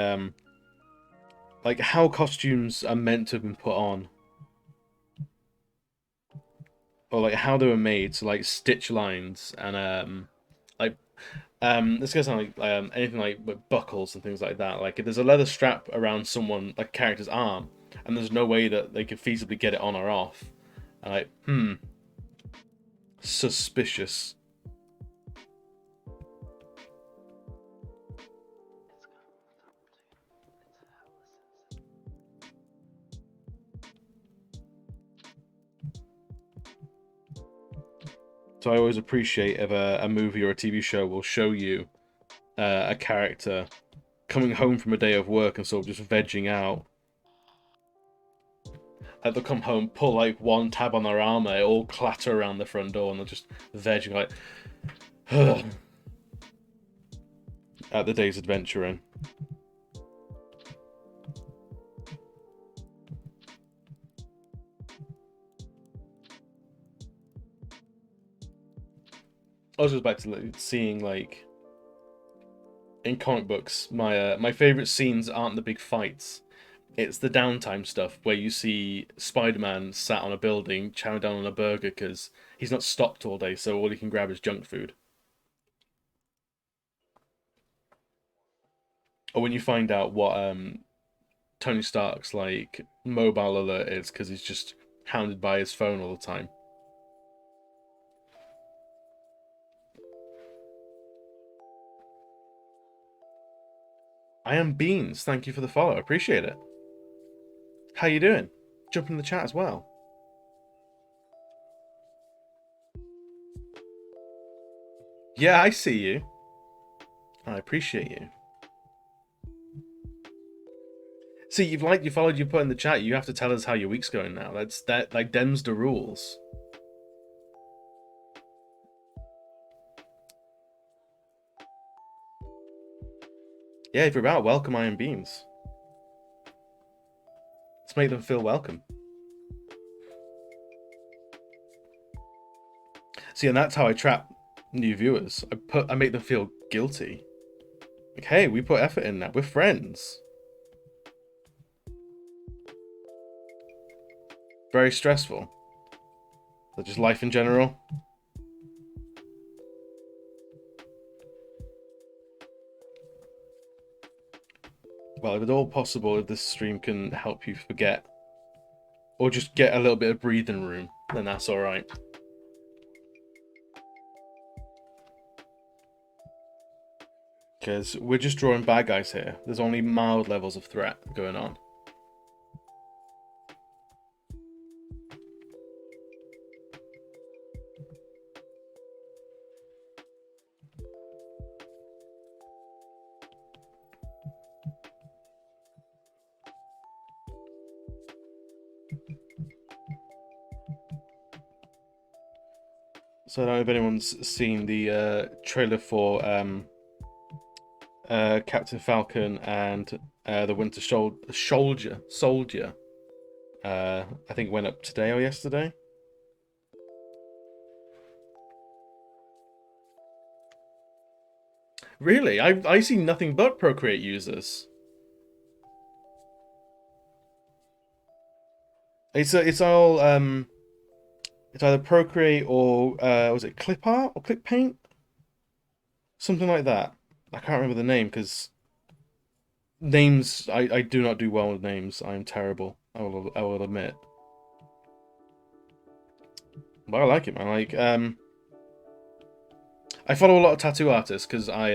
like how costumes are meant to have been put on, or like how they were made, so like stitch lines and like this goes on like anything like with buckles and things like that. Like if there's a leather strap around someone like a character's arm, and there's no way that they could feasibly get it on or off, I'm like suspicious. So I always appreciate if a movie or a TV show will show you a character coming home from a day of work and sort of just vegging out. Like they'll come home, pull like one tab on their armor, it all clatter around the front door, and they'll just vegging like at the day's adventuring. I was just back to seeing like in comic books, my favorite scenes aren't the big fights. It's the downtime stuff where you see Spider-Man sat on a building chowing down on a burger because he's not stopped all day, so all he can grab is junk food. Or when you find out what Tony Stark's like mobile alert is because he's just hounded by his phone all the time. I am Beans. Thank you for the follow. Appreciate it. How you doing? Jump in the chat as well. Yeah, I see you. I appreciate you. See, you followed, you put in the chat. You have to tell us how your week's going now. That like them's the rules. Yeah, if you're about welcome, I am Beans. Let's make them feel welcome. See, and that's how I trap new viewers. I make them feel guilty. Like, hey, we put effort in now. We're friends. Very stressful. But just life in general. Well, if at all possible, if this stream can help you forget, or just get a little bit of breathing room, then that's alright. Because we're just drawing bad guys here. There's only mild levels of threat going on. So I don't know if anyone's seen the trailer for Captain Falcon and the Winter Soldier. I think it went up today or yesterday. Really? I see nothing but Procreate users. It's all it's either Procreate or was it Clip Art or Clip Paint? Something like that. I can't remember the name because names I do not do well with names. I am terrible. I will admit. But I like it, man. Like I follow a lot of tattoo artists because I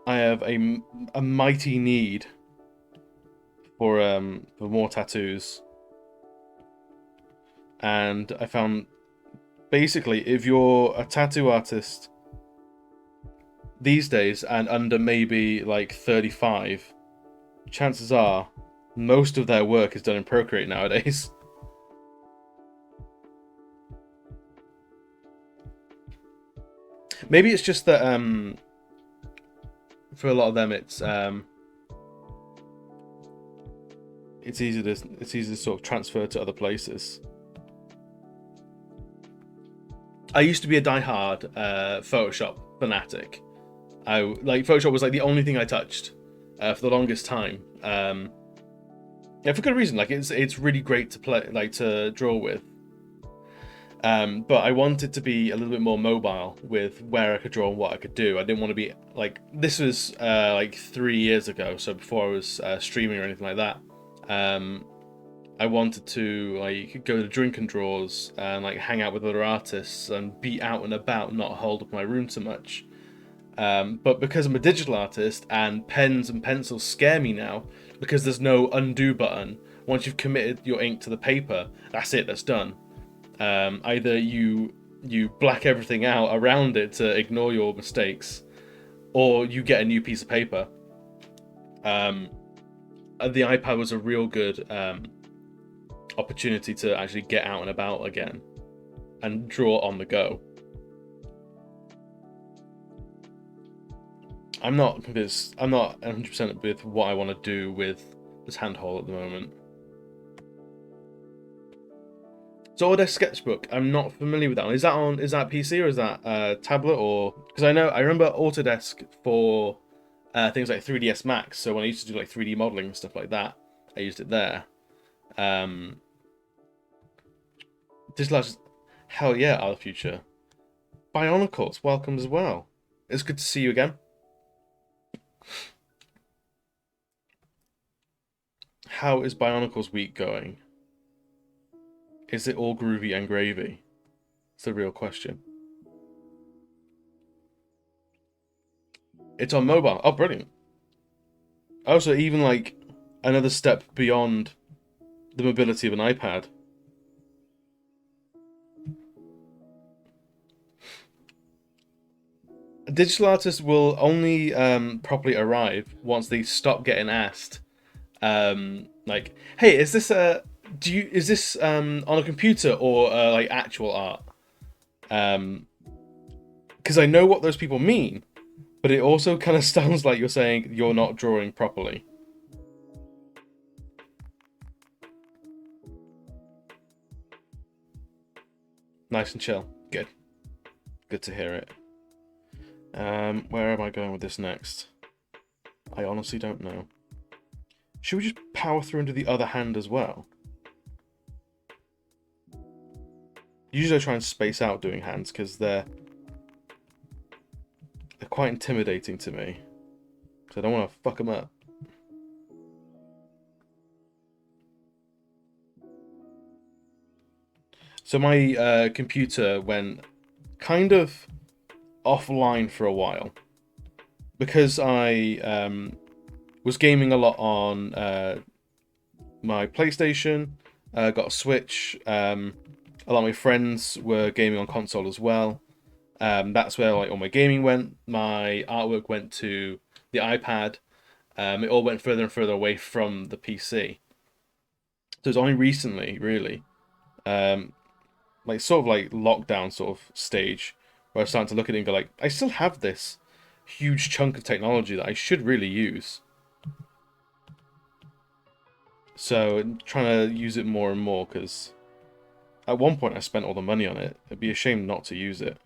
have a mighty need for more tattoos. And I found basically if you're a tattoo artist these days and under maybe like 35, chances are most of their work is done in Procreate nowadays. Maybe it's just that for a lot of them it's easy to sort of transfer to other places. I used to be a die-hard Photoshop fanatic. Photoshop was like the only thing I touched for the longest time. Yeah, for good reason. Like it's really great to play, like to draw with. But I wanted to be a little bit more mobile with where I could draw and what I could do. I didn't want to be like this was like 3 years ago, so before I was streaming or anything like that. I wanted to like go to drink and draws and like hang out with other artists and be out and about, not hold up my room so much. But because I'm a digital artist and pens and pencils scare me now, because there's no undo button. Once you've committed your ink to the paper, that's it. That's done. Either you black everything out around it to ignore your mistakes, or you get a new piece of paper. The iPad was a real good opportunity to actually get out and about again and draw on the go. I'm not 100% with what I want to do with this handheld at the moment. So Autodesk Sketchbook, I'm not familiar with that one. Is that PC or is that tablet or? Because I remember Autodesk for things like 3ds Max. So when I used to do like 3D modeling and stuff like that, I used it there. Digital Arts, hell yeah, our future. Bionicles, welcome as well. It's good to see you again. How is Bionicles week going? Is it all groovy and gravy? It's the real question. It's on mobile. Oh, brilliant. Also, even like another step beyond the mobility of an iPad. Digital artists will only properly arrive once they stop getting asked, like, "Hey, is this on a computer or like actual art?" Because I know what those people mean, but it also kind of sounds like you're saying you're not drawing properly. Nice and chill. Good. Good to hear it. Where am I going with this next? I honestly don't know. Should we just power through into the other hand as well? Usually I try and space out doing hands because they're quite intimidating to me. So I don't want to fuck them up. So my computer went kind of offline for a while because I was gaming a lot on my PlayStation. Got a Switch. A lot of my friends were gaming on console as well. That's where like all my gaming went. My artwork went to the iPad. It all went further and further away from the PC. So it's only recently, really, like sort of like lockdown sort of stage, where I was starting to look at it and go like, I still have this huge chunk of technology that I should really use. So I'm trying to use it more and more because at one point I spent all the money on it. It'd be a shame not to use it.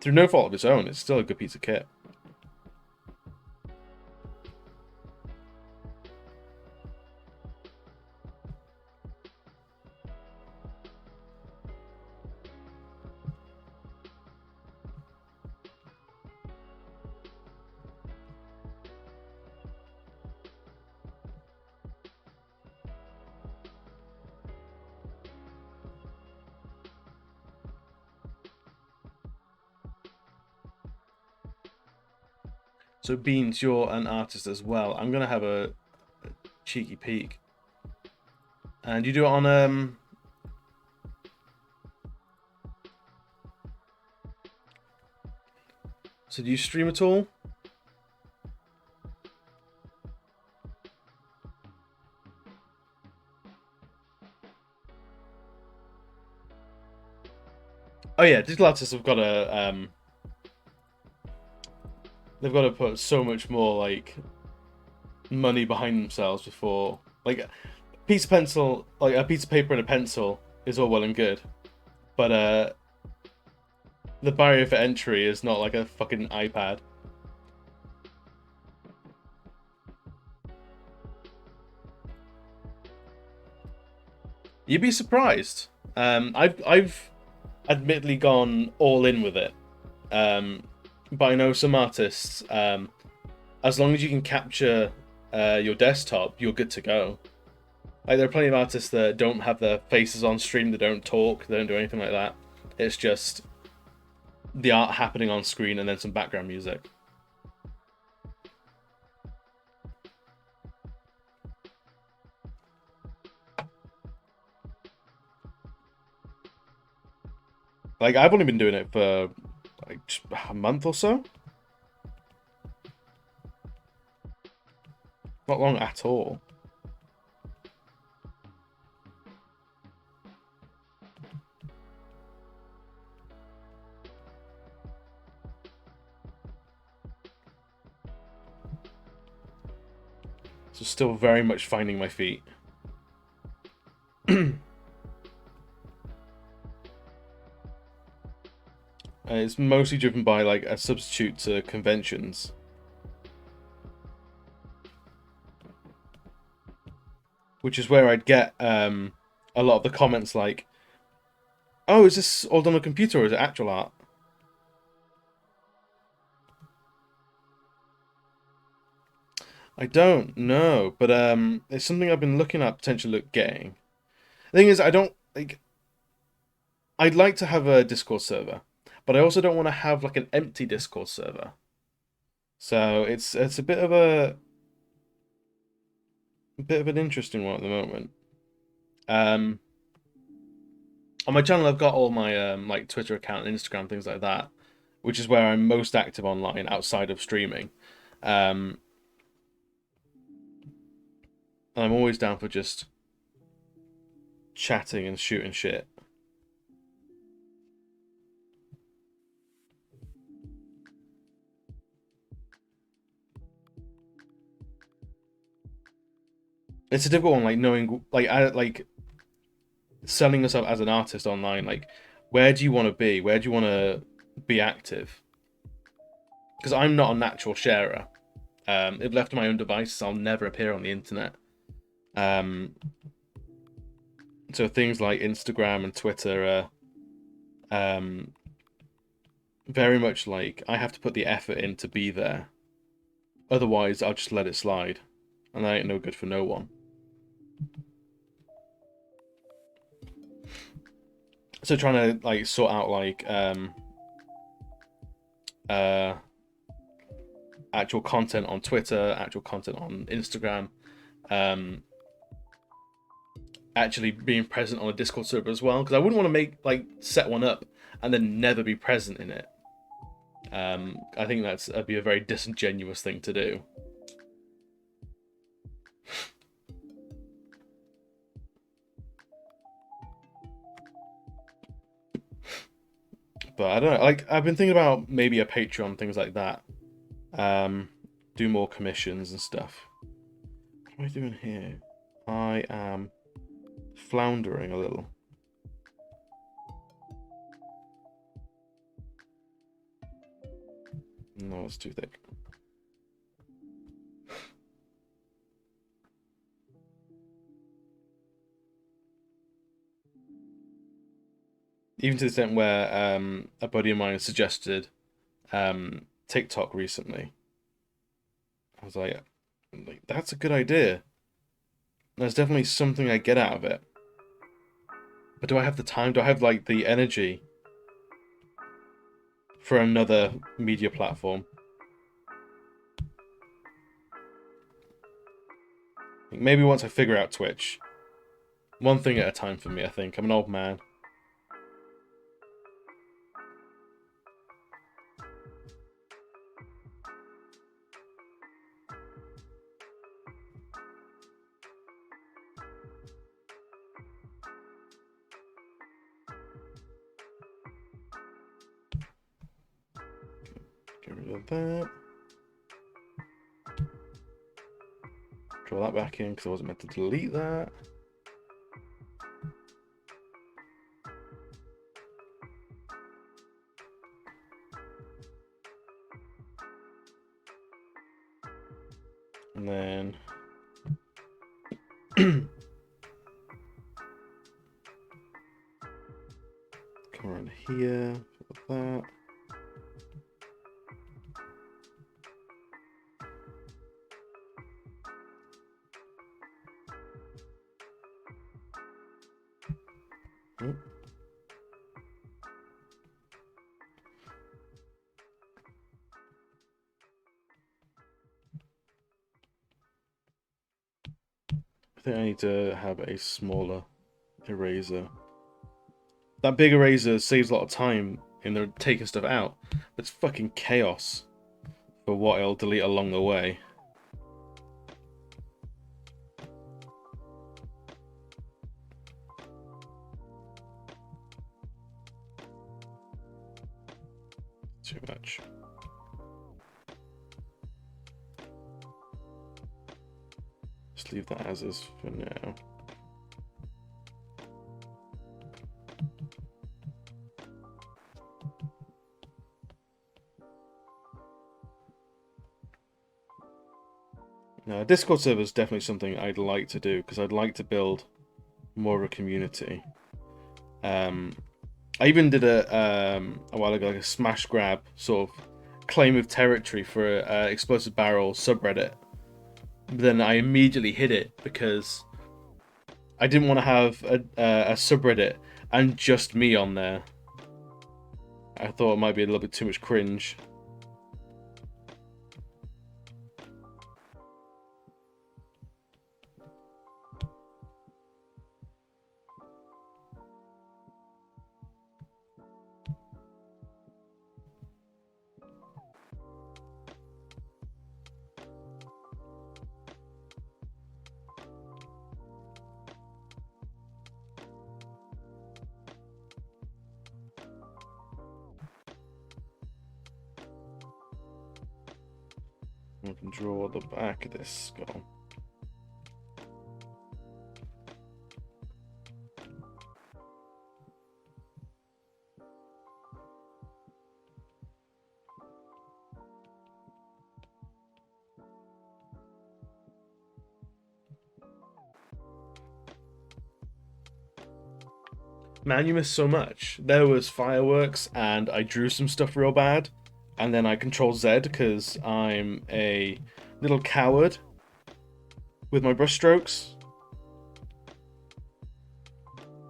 Through no fault of its own, it's still a good piece of kit. So Beans, you're an artist as well. I'm gonna have a cheeky peek. And you do it on so do you stream at all? Oh yeah, digital artists have got to they've got to put so much more like money behind themselves before like a piece of pencil, like a piece of paper and a pencil is all well and good, but the barrier for entry is not like a fucking iPad. You'd be surprised. I've admittedly gone all in with it, but I know some artists. As long as you can capture your desktop, you're good to go. Like there are plenty of artists that don't have their faces on stream, they don't talk, they don't do anything like that. It's just the art happening on screen and then some background music. Like I've only been doing it for like just a month or so. Not long at all. So still very much finding my feet. It's mostly driven by like a substitute to conventions. Which is where I'd get a lot of the comments like, oh, is this all done on a computer or is it actual art? I don't know, but it's something I've been looking at potentially getting. The thing is, I don't like. I'd like to have a Discord server, but I also don't want to have like an empty Discord server. So it's a bit of an interesting one at the moment. Um, on my channel, I've got all my like Twitter account, and Instagram, things like that, which is where I'm most active online outside of streaming. Um, and I'm always down for just chatting and shooting shit. It's a difficult one, like knowing, like selling yourself as an artist online. Like, where do you want to be? Where do you want to be active. Because I'm not a natural sharer. If left to my own devices, I'll never appear on the internet. So things like Instagram and Twitter are very much like I have to put the effort in to be there. Otherwise, I'll just let it slide. And that ain't no good for no one. So trying to like sort out like actual content on Twitter, actual content on Instagram, actually being present on a Discord server as well, because I wouldn't want to set one up and then never be present in it. I think that'd be a very disingenuous thing to do. But I don't know, like I've been thinking about maybe a Patreon, things like that. Do more commissions and stuff. What am I doing here? I am floundering a little. No, it's too thick. Even to the extent where a buddy of mine suggested TikTok recently. I was like, that's a good idea. There's definitely something I get out of it. But do I have the time? Do I have like the energy for another media platform? Maybe once I figure out Twitch. One thing at a time for me, I think. I'm an old man. Get rid of that. Draw that back in because I wasn't meant to delete that. And then come around here, put that. Oh. I think I need to have a smaller eraser. That big eraser saves a lot of time in the taking stuff out. It's fucking chaos for what I'll delete along the way. Too much. Just leave that as is for now. Now, a Discord server is definitely something I'd like to do because I'd like to build more of a community. I even did a while ago like a smash grab sort of claim of territory for explosive barrel subreddit. But then I immediately hid it because I didn't want to have a subreddit and just me on there. I thought it might be a little bit too much cringe. I can draw the back of this skull. Man, you missed so much. There was fireworks, and I drew some stuff real bad, and then I Control Z because I'm a little coward with my brushstrokes.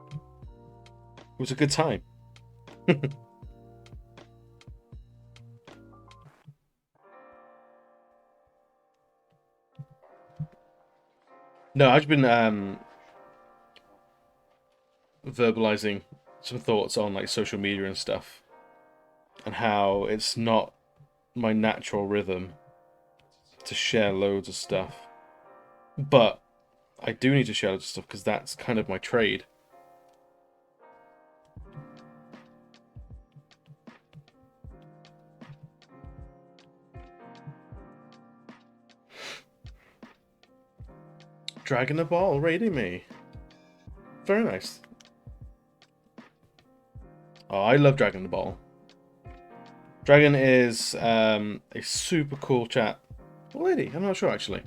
It was a good time. No, I've been verbalizing some thoughts on like social media and stuff, and how it's not my natural rhythm to share loads of stuff. But I do need to share loads of stuff because that's kind of my trade. Dragon the Ball raiding me. Very nice. Oh, I love Dragon the Ball. Dragon is a super cool chap. Or lady, I'm not sure actually.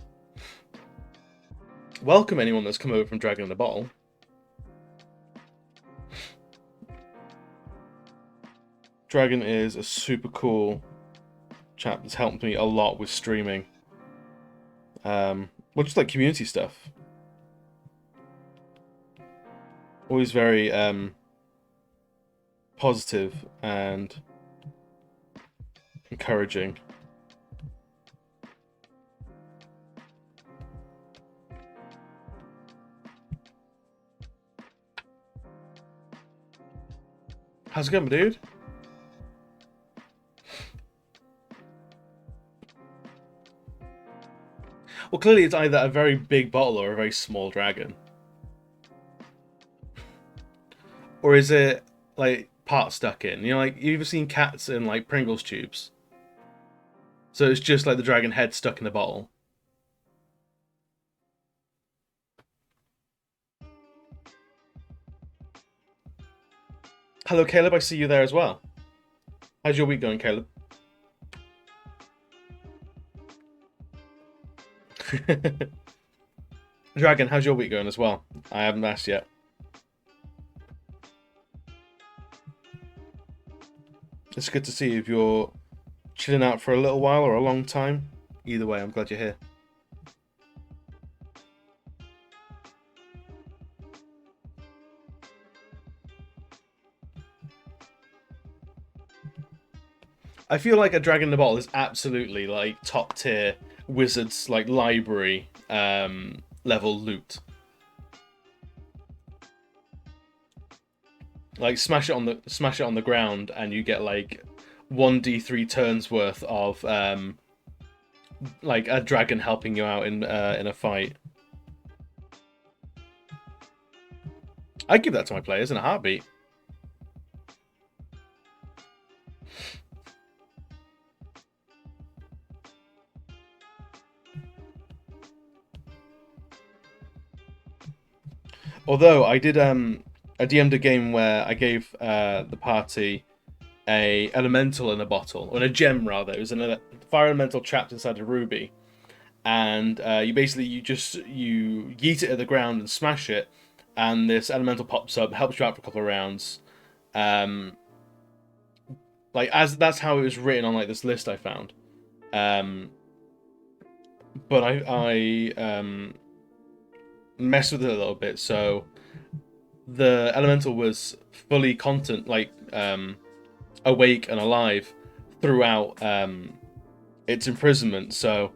Welcome anyone that's come over from Dragon the Ball. Dragon is a super cool chap that's helped me a lot with streaming. Well, just like community stuff. Always very positive and encouraging. How's it going, my dude? Well, clearly it's either a very big bottle or a very small dragon. Or is it, like, part stuck in? You know, like, you've ever seen cats in, like, Pringles tubes? So it's just like the dragon head stuck in the bottle. Hello, Caleb. I see you there as well. How's your week going, Caleb? Dragon, how's your week going as well? I haven't asked yet. It's good to see you if you're chilling out for a little while or a long time. Either way, I'm glad you're here. I feel like a Dragon in the Bottle is absolutely like top tier Wizards like library level loot. Like smash it on the ground and you get like 1d3 turns worth of like a dragon helping you out in a fight. I'd give that to my players in a heartbeat. Although I did I DM'd a game where I gave the party a elemental in a bottle, or in a gem rather. It was a fire elemental trapped inside a ruby, and you yeet it at the ground and smash it, and this elemental pops up, helps you out for a couple of rounds. Like as that's how it was written on like this list I found. But I messed with it a little bit, so the elemental was fully content, like awake and alive throughout its imprisonment. So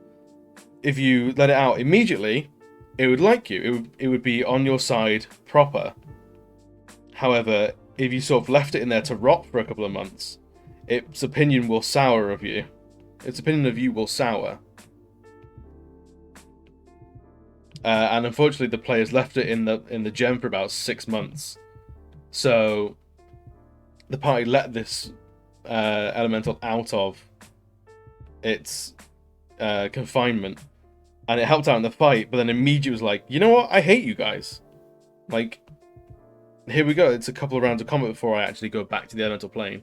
if you let it out immediately, it would like you. It would be on your side proper. However, if you sort of left it in there to rot for a couple of months, its opinion will sour of you. Its opinion of you will sour. And unfortunately, the players left it in the gem for about 6 months. So the party let this elemental out of its confinement, and it helped out in the fight. But then immediately was like, you know what? I hate you guys. Like, here we go. It's a couple of rounds of combat before I actually go back to the elemental plane.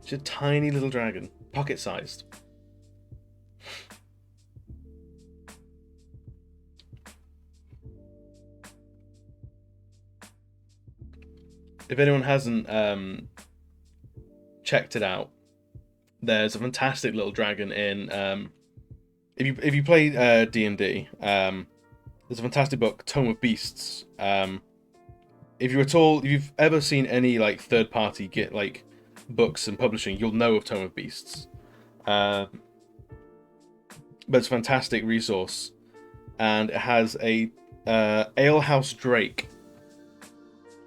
It's a tiny little dragon, pocket-sized. If anyone hasn't checked it out, there's a fantastic little dragon in. If you play D&D, there's a fantastic book, Tome of Beasts. If you've ever seen any like third-party get like books and publishing, you'll know of Tome of Beasts. But it's a fantastic resource, and it has a alehouse drake,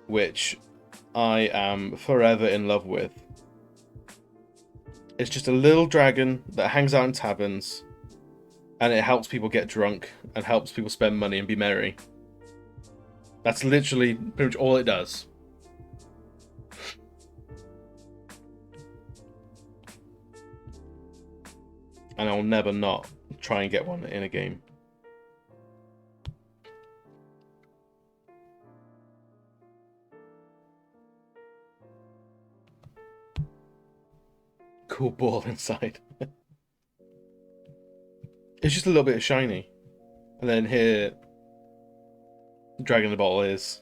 which I am forever in love with. It's just a little dragon that hangs out in taverns, and it helps people get drunk and helps people spend money and be merry. That's literally pretty much all it does. And I'll never not try and get one in a game. Cool ball inside. It's just a little bit shiny. And then here, the dragon in the bottle is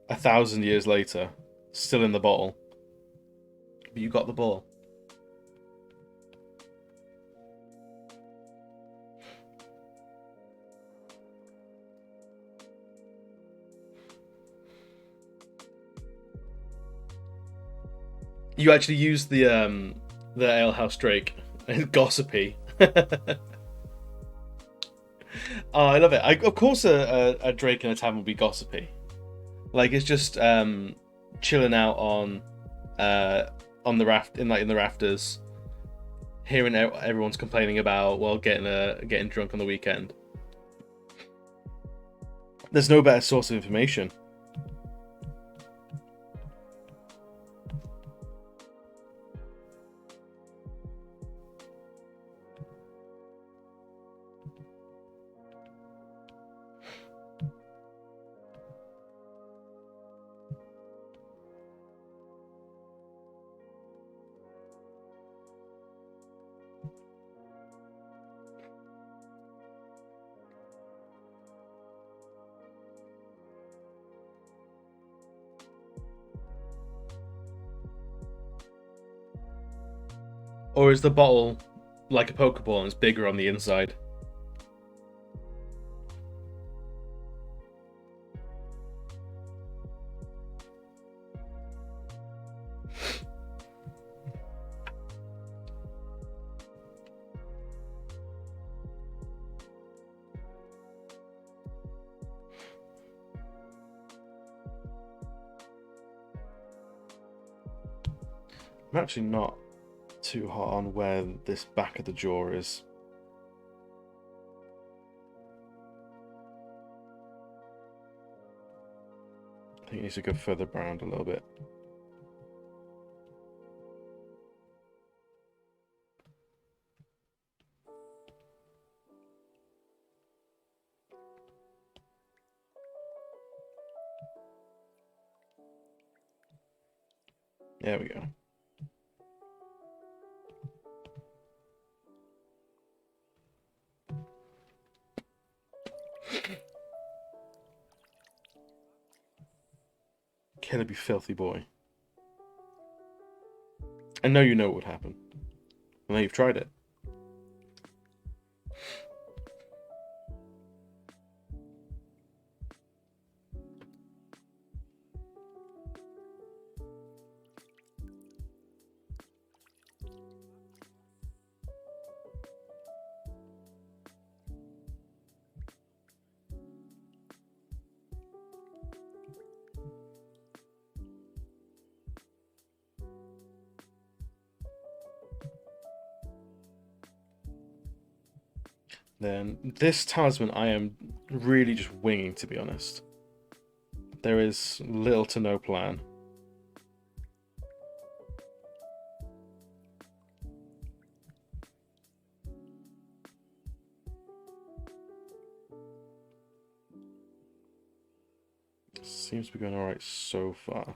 1,000 years later, still in the bottle. But you got the ball. You actually use the alehouse drake. It's gossipy. Oh, I love it. Of course, a drake in a tavern would be gossipy. Like it's just chilling out on the rafters, hearing everyone's complaining about getting drunk on the weekend. There's no better source of information. Or is the bottle like a Pokeball and it's bigger on the inside? I'm actually not too hot on where this back of the jaw is. I think it needs to go further around a little bit. There we go. Can it be filthy boy? I know you know what would happen. I know you've tried it. Then this talisman I am really just winging, to be honest. There is little to no plan. Seems to be going alright so far.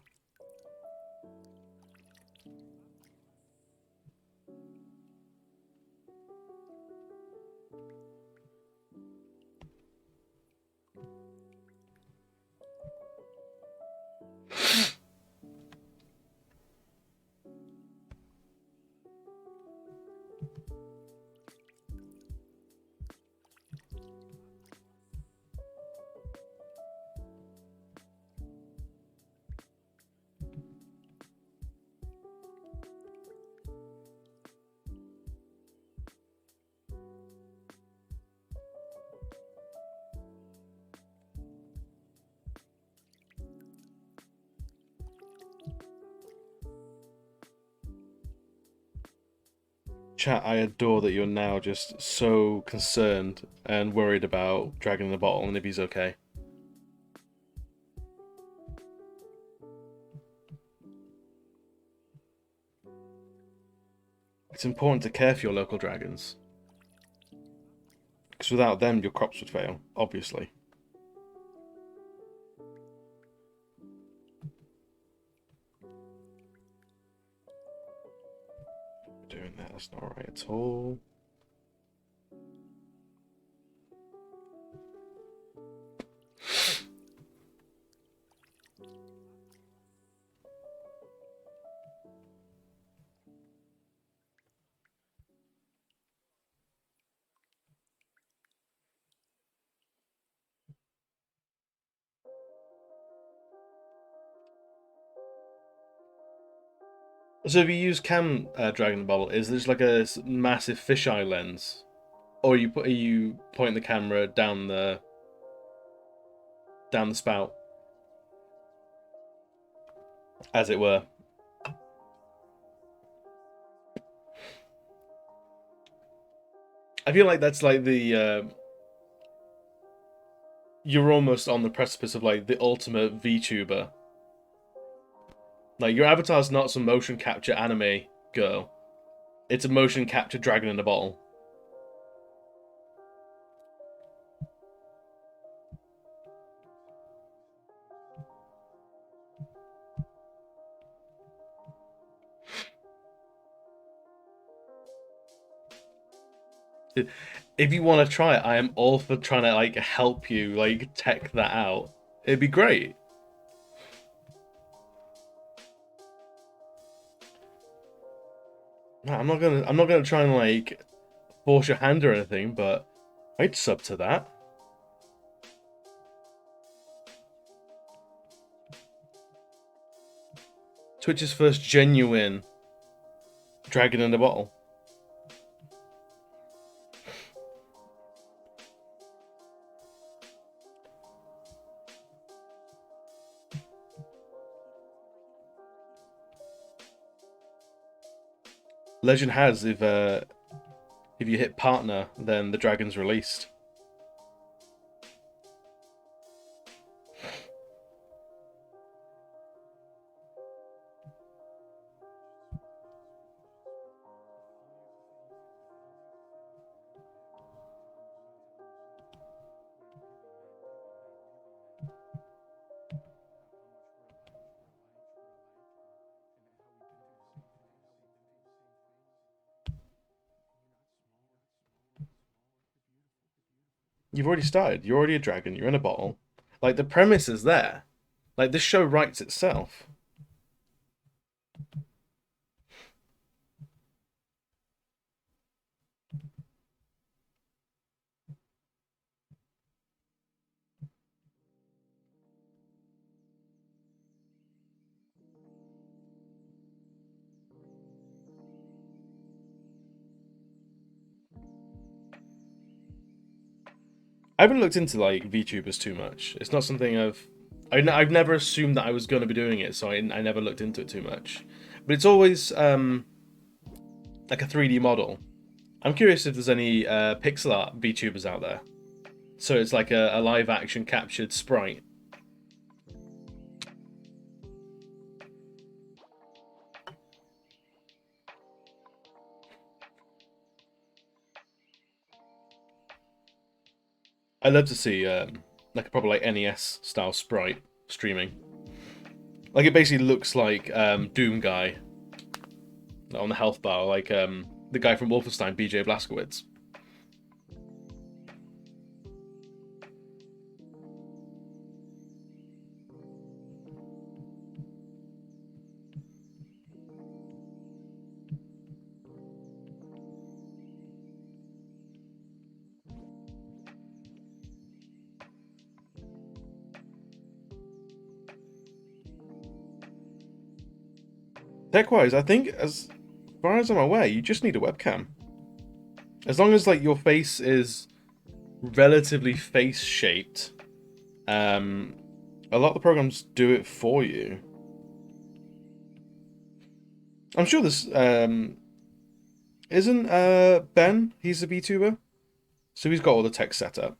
Chat, I adore that you're now just so concerned and worried about Dragon in the Bottle and if he's okay. It's important to care for your local dragons. Because without them, your crops would fail, obviously. Doing that, that's not right at all. So if you use cam Dragon Bottle, is this like a massive fisheye lens, or you point the camera down the spout, as it were? I feel like that's like the you're almost on the precipice of like the ultimate VTuber. Like your avatar's not some motion capture anime girl; it's a motion capture dragon in a bottle. If you want to try it, I am all for trying to like help you like tech that out. It'd be great. No, I'm not gonna try and like force your hand or anything, but I'd sub to that. Twitch's first genuine dragon in a bottle. Legend has if you hit partner, then the dragon's released. You've already started. You're already a dragon. You're in a bottle. Like the premise is there. Like this show writes itself. I haven't looked into like VTubers too much. It's not something I've never assumed that I was going to be doing it, so I never looked into it too much. But it's always like a 3D model. I'm curious if there's any pixel art VTubers out there. So it's like a live action captured sprite. I'd love to see like a proper like NES style sprite streaming. Like it basically looks like Doom Guy on the health bar, like the guy from Wolfenstein, BJ Blazkowicz. Tech-wise, I think as far as I'm aware, you just need a webcam. As long as like your face is relatively face-shaped, a lot of the programs do it for you. I'm sure this isn't Ben. He's a VTuber, so he's got all the tech set up.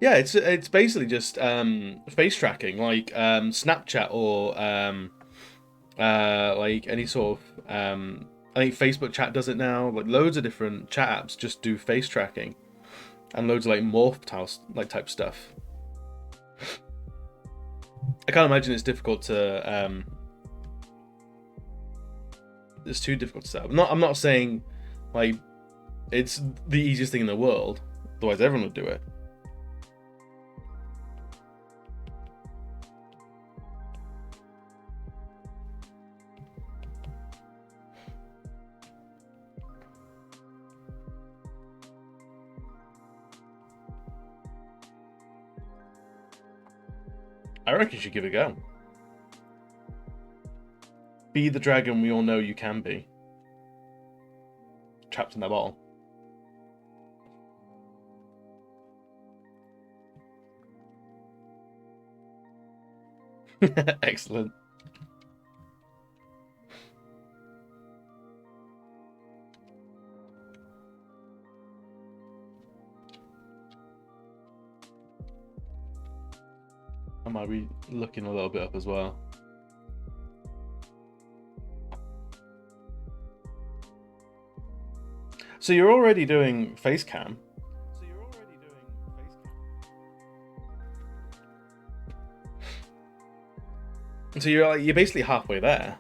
Yeah, it's basically just face tracking, like Snapchat or like any sort of I think Facebook chat does it now. Like loads of different chat apps just do face tracking, and loads of like morph house like type stuff. I can't imagine it's difficult to it's too difficult to set up. I'm not saying like it's the easiest thing in the world. Otherwise, everyone would do it. I reckon you should give it a go. Be the dragon we all know you can be. Trapped in that bottle. Excellent. I might be looking a little bit up as well. So you're already doing face cam. So you're basically halfway there.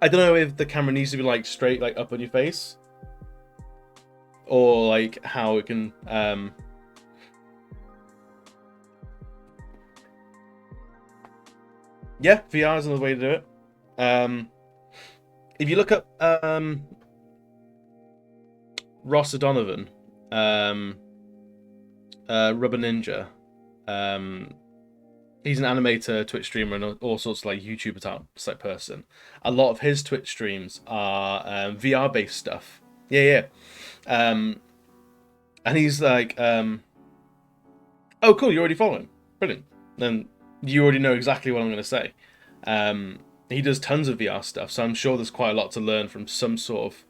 I don't know if the camera needs to be like straight like up on your face, or like how it can yeah, VR is another way to do it. If you look up Ross O'Donovan, Rubber Ninja, he's an animator, Twitch streamer, and all sorts of like YouTuber type person. A lot of his Twitch streams are VR based stuff. Yeah. And he's like, oh cool, you already follow him. Brilliant. Then you already know exactly what I'm going to say. He does tons of VR stuff, so I'm sure there's quite a lot to learn from some sort of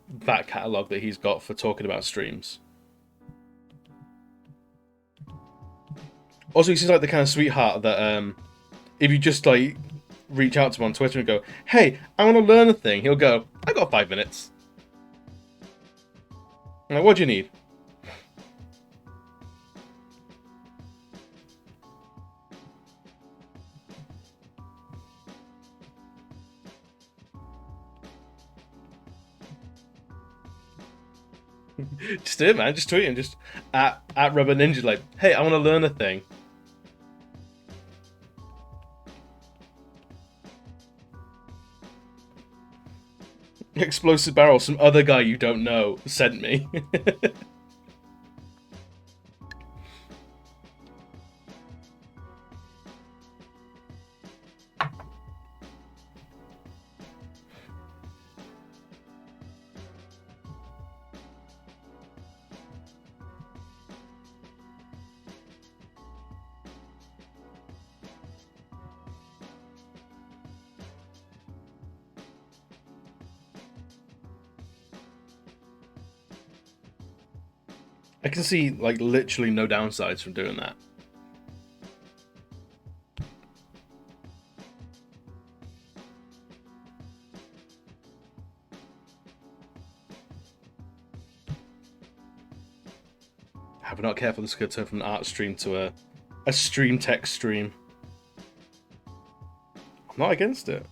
back catalogue that he's got for talking about streams. Also, he seems like the kind of sweetheart that if you just like reach out to him on Twitter and go, "Hey, I want to learn a thing," he'll go, "I got 5 minutes." I'm like, what do you need? Just do it, man. Just tweet him. Just at Rubber Ninja, like, "Hey, I want to learn a thing." Explosive barrel. Some other guy you don't know sent me. I can see like literally no downsides from doing that. If we're not careful, this could turn from an art stream to a stream text stream. I'm not against it.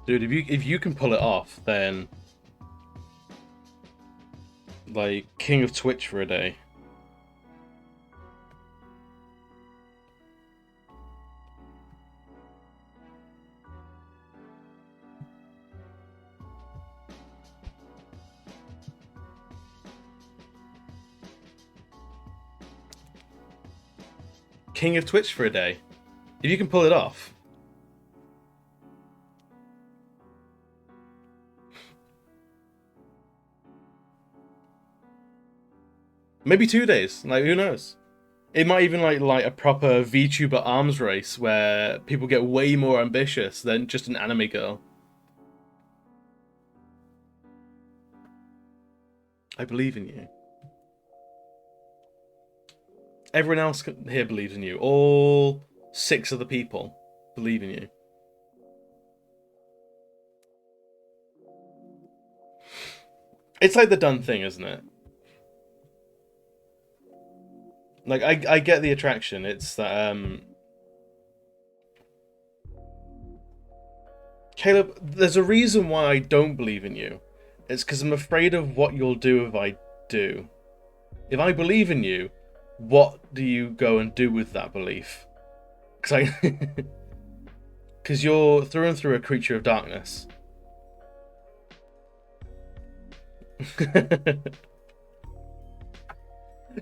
Dude, if you can pull it off, then like king of Twitch for a day. King of Twitch for a day. If you can pull it off. Maybe 2 days. Like, who knows? It might even like a proper VTuber arms race where people get way more ambitious than just an anime girl. I believe in you. Everyone else here believes in you. All 6 of the people believe in you. It's like the done thing, isn't it? Like, I get the attraction. It's that, Caleb, there's a reason why I don't believe in you. It's because I'm afraid of what you'll do if I do. If I believe in you, what do you go and do with that belief? Because you're through and through a creature of darkness.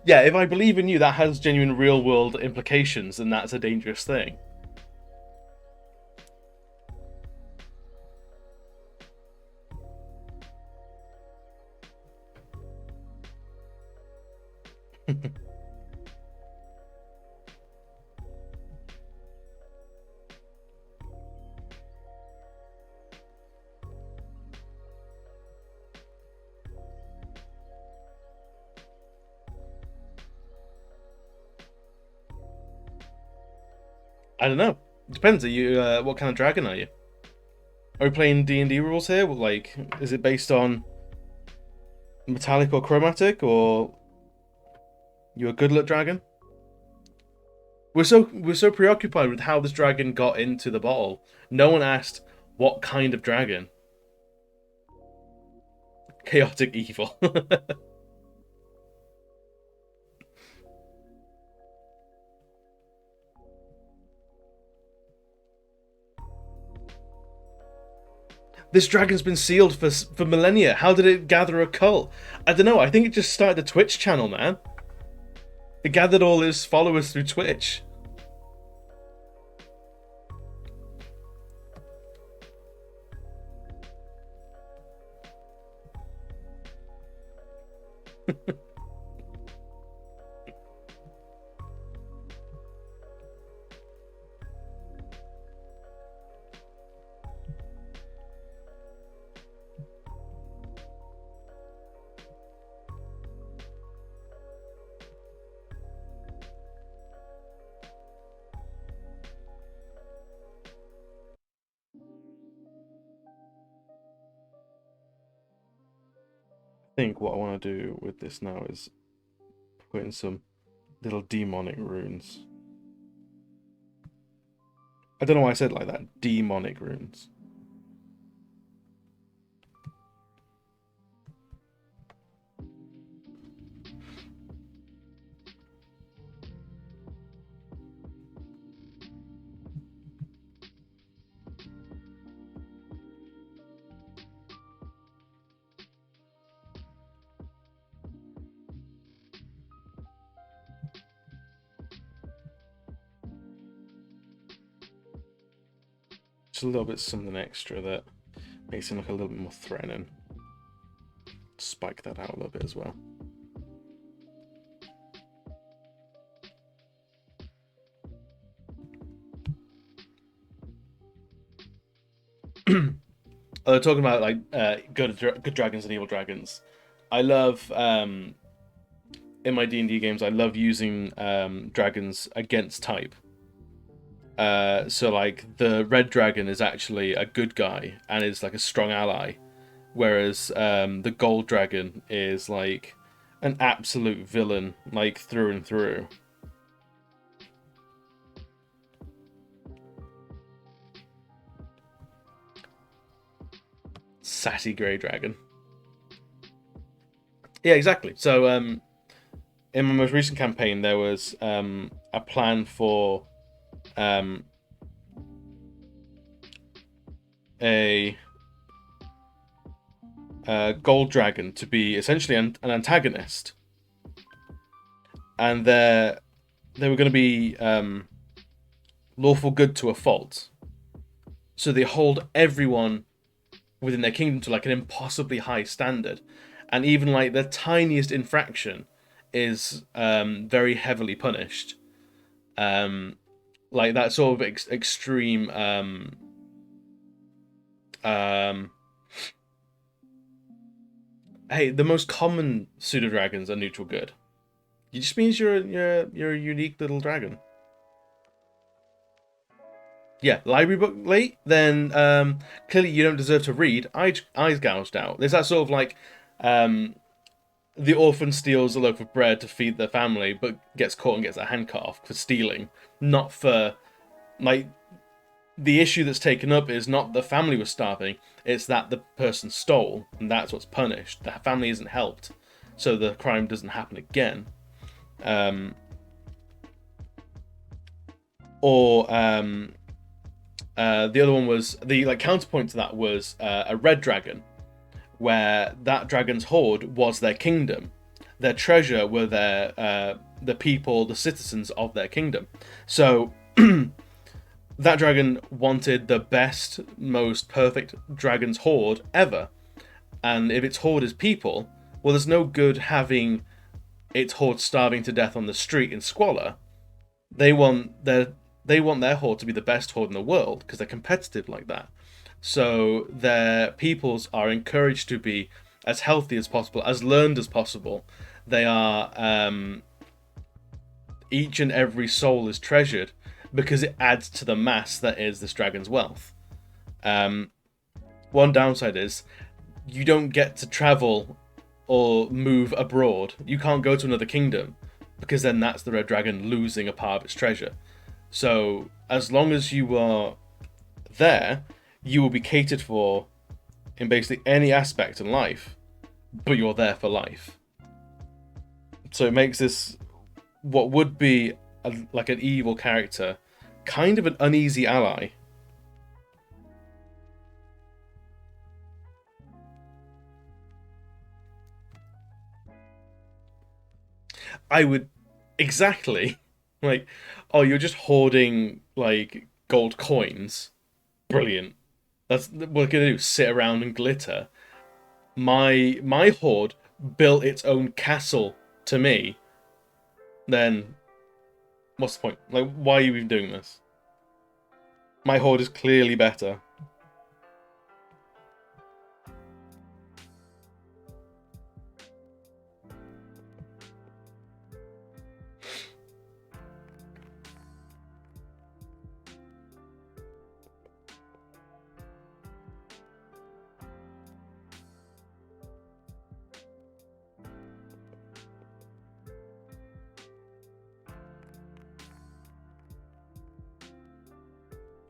Yeah, if I believe in you, that has genuine real-world implications, and that's a dangerous thing. I don't know. Depends. Are you what kind of dragon are you? Are we playing D&D rules here? Like, is it based on metallic or chromatic, or you a good luck dragon? We're so preoccupied with how this dragon got into the bottle. No one asked what kind of dragon. Chaotic evil. This dragon's been sealed for millennia. How did it gather a cult? I don't know. I think it just started a Twitch channel, man. It gathered all its followers through Twitch. I think what I want to do with this now is put in some little demonic runes. I don't know why I said it like that. Demonic runes. Just a little bit something extra that makes him look a little bit more threatening. Spike that out a little bit as well. Talking about like good dragons and evil dragons. I love in my D&D games. I love using dragons against type. So like the red dragon is actually a good guy and is like a strong ally, whereas the gold dragon is like an absolute villain, like through and through. sassy grey dragon. Yeah, exactly. So in my most recent campaign, there was a plan for um, a gold dragon to be essentially an antagonist, and they were going to be lawful good to a fault. So they hold everyone within their kingdom to like an impossibly high standard, and even like the tiniest infraction is very heavily punished. Like that sort of extreme. Hey, the most common pseudo dragons are neutral good. It just means you're a unique little dragon. Yeah, library book late, then clearly you don't deserve to read. Eyes gouged out. There's that sort of like the orphan steals a loaf of bread to feed their family, but gets caught and gets a hand cut off for stealing. Not for like the issue that's taken up is not the family was starving, it's that the person stole, and that's what's punished. The family isn't helped, so the crime doesn't happen again. Or the other one was the like counterpoint to that was a red dragon, where that dragon's hoard was their kingdom. Their treasure were the people, the citizens of their kingdom. So that dragon wanted the best, most perfect dragon's hoard ever. And if its hoard is people, well, there's no good having its hoard starving to death on the street in squalor. They want their hoard to be the best hoard in the world because they're competitive like that. So their peoples are encouraged to be as healthy as possible, as learned as possible. They are each and every soul is treasured because it adds to the mass that is this dragon's wealth. One downside is you don't get to travel or move abroad. You can't go to another kingdom because then that's the red dragon losing a part of its treasure. So as long as you are there, you will be catered for in basically any aspect in life, but you're there for life. So it makes this what would be like an evil character kind of an uneasy ally. I would exactly like, oh, you're just hoarding like gold coins. Brilliant. That's what we're gonna do. Sit around and glitter. My hoard built its own castle to me. Then what's the point? Like, why are you even doing this? My hoard is clearly better.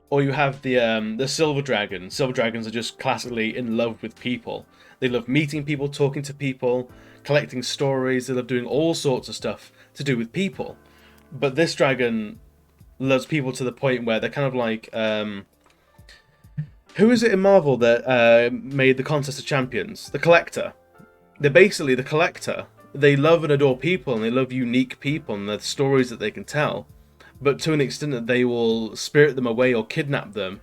Or you have the silver dragon. Silver dragons are just classically in love with people. They love meeting people, talking to people, collecting stories. They love doing all sorts of stuff to do with people. But this dragon loves people to the point where they're kind of like who is it in Marvel that made the Contest of Champions? The Collector. They're basically the Collector. They love and adore people, and they love unique people and the stories that they can tell. But to an extent that they will spirit them away or kidnap them,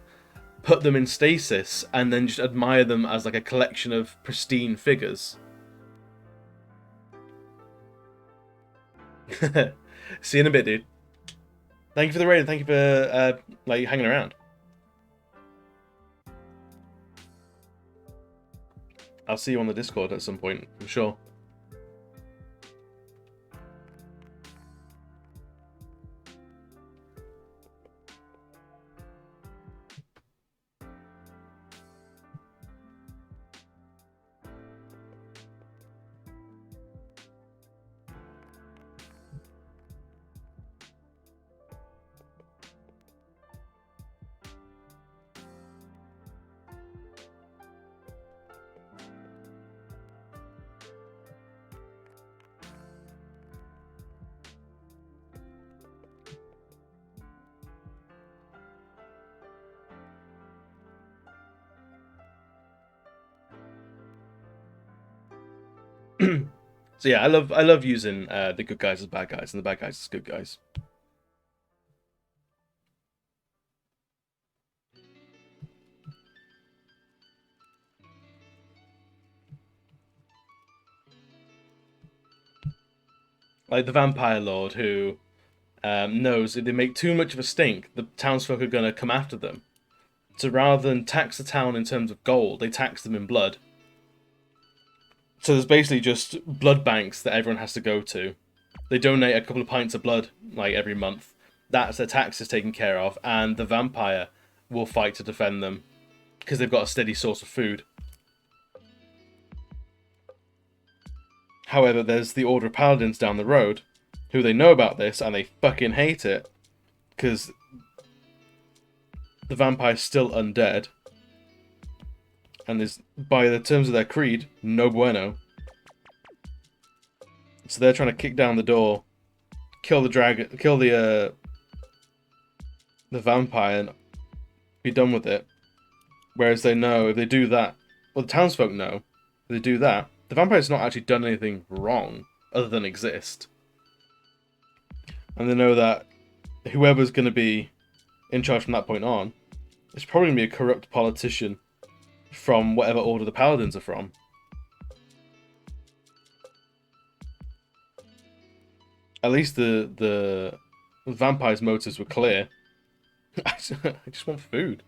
put them in stasis, and then just admire them as like a collection of pristine figures. See you in a bit, dude. Thank you for the raid. Thank you for like hanging around. I'll see you on the Discord at some point, I'm sure. So yeah, I love using the good guys as bad guys and the bad guys as good guys. Like the vampire lord who knows if they make too much of a stink, the townsfolk are going to come after them. So rather than tax the town in terms of gold, they tax them in blood. So there's basically just blood banks that everyone has to go to. They donate a couple of pints of blood like every month. That's their taxes taken care of, and the vampire will fight to defend them because they've got a steady source of food. However, there's the Order of Paladins down the road, who they know about this and they fucking hate it because the vampire's still undead and is, by the terms of their creed, no bueno. So they're trying to kick down the door, kill the dragon, kill the vampire, and be done with it. Whereas they know if they do that, well, the townsfolk know if they do that, the vampire's not actually done anything wrong other than exist. And they know that whoever's going to be in charge from that point on is probably going to be a corrupt politician from whatever order the paladins are from. At least the vampire's motives were clear. I just want food.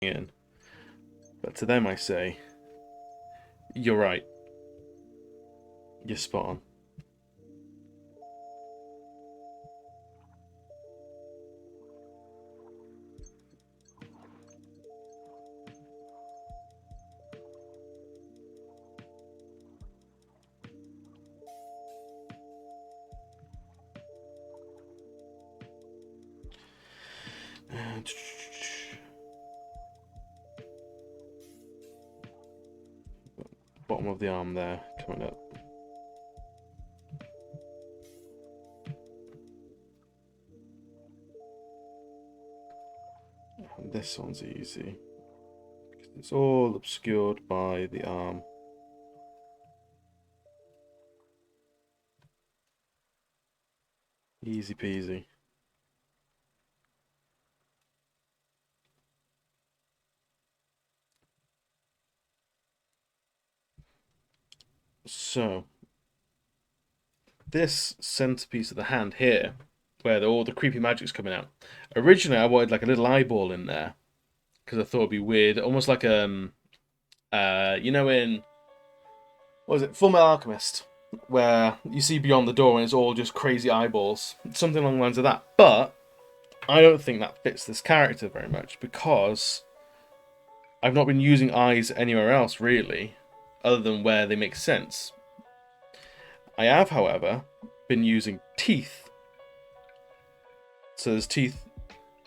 in. But to them I say, you're right. You're spot on. Bottom of the arm there, coming up. And this one's easy. It's all obscured by the arm. Easy peasy. So, this centerpiece of the hand here, where all the creepy magic's coming out. Originally, I wanted like a little eyeball in there because I thought it'd be weird, almost like you know, in what was it, Full Metal Alchemist, where you see beyond the door and it's all just crazy eyeballs, something along the lines of that. But I don't think that fits this character very much because I've not been using eyes anywhere else really, other than where they make sense. I have, however, been using teeth. So there's teeth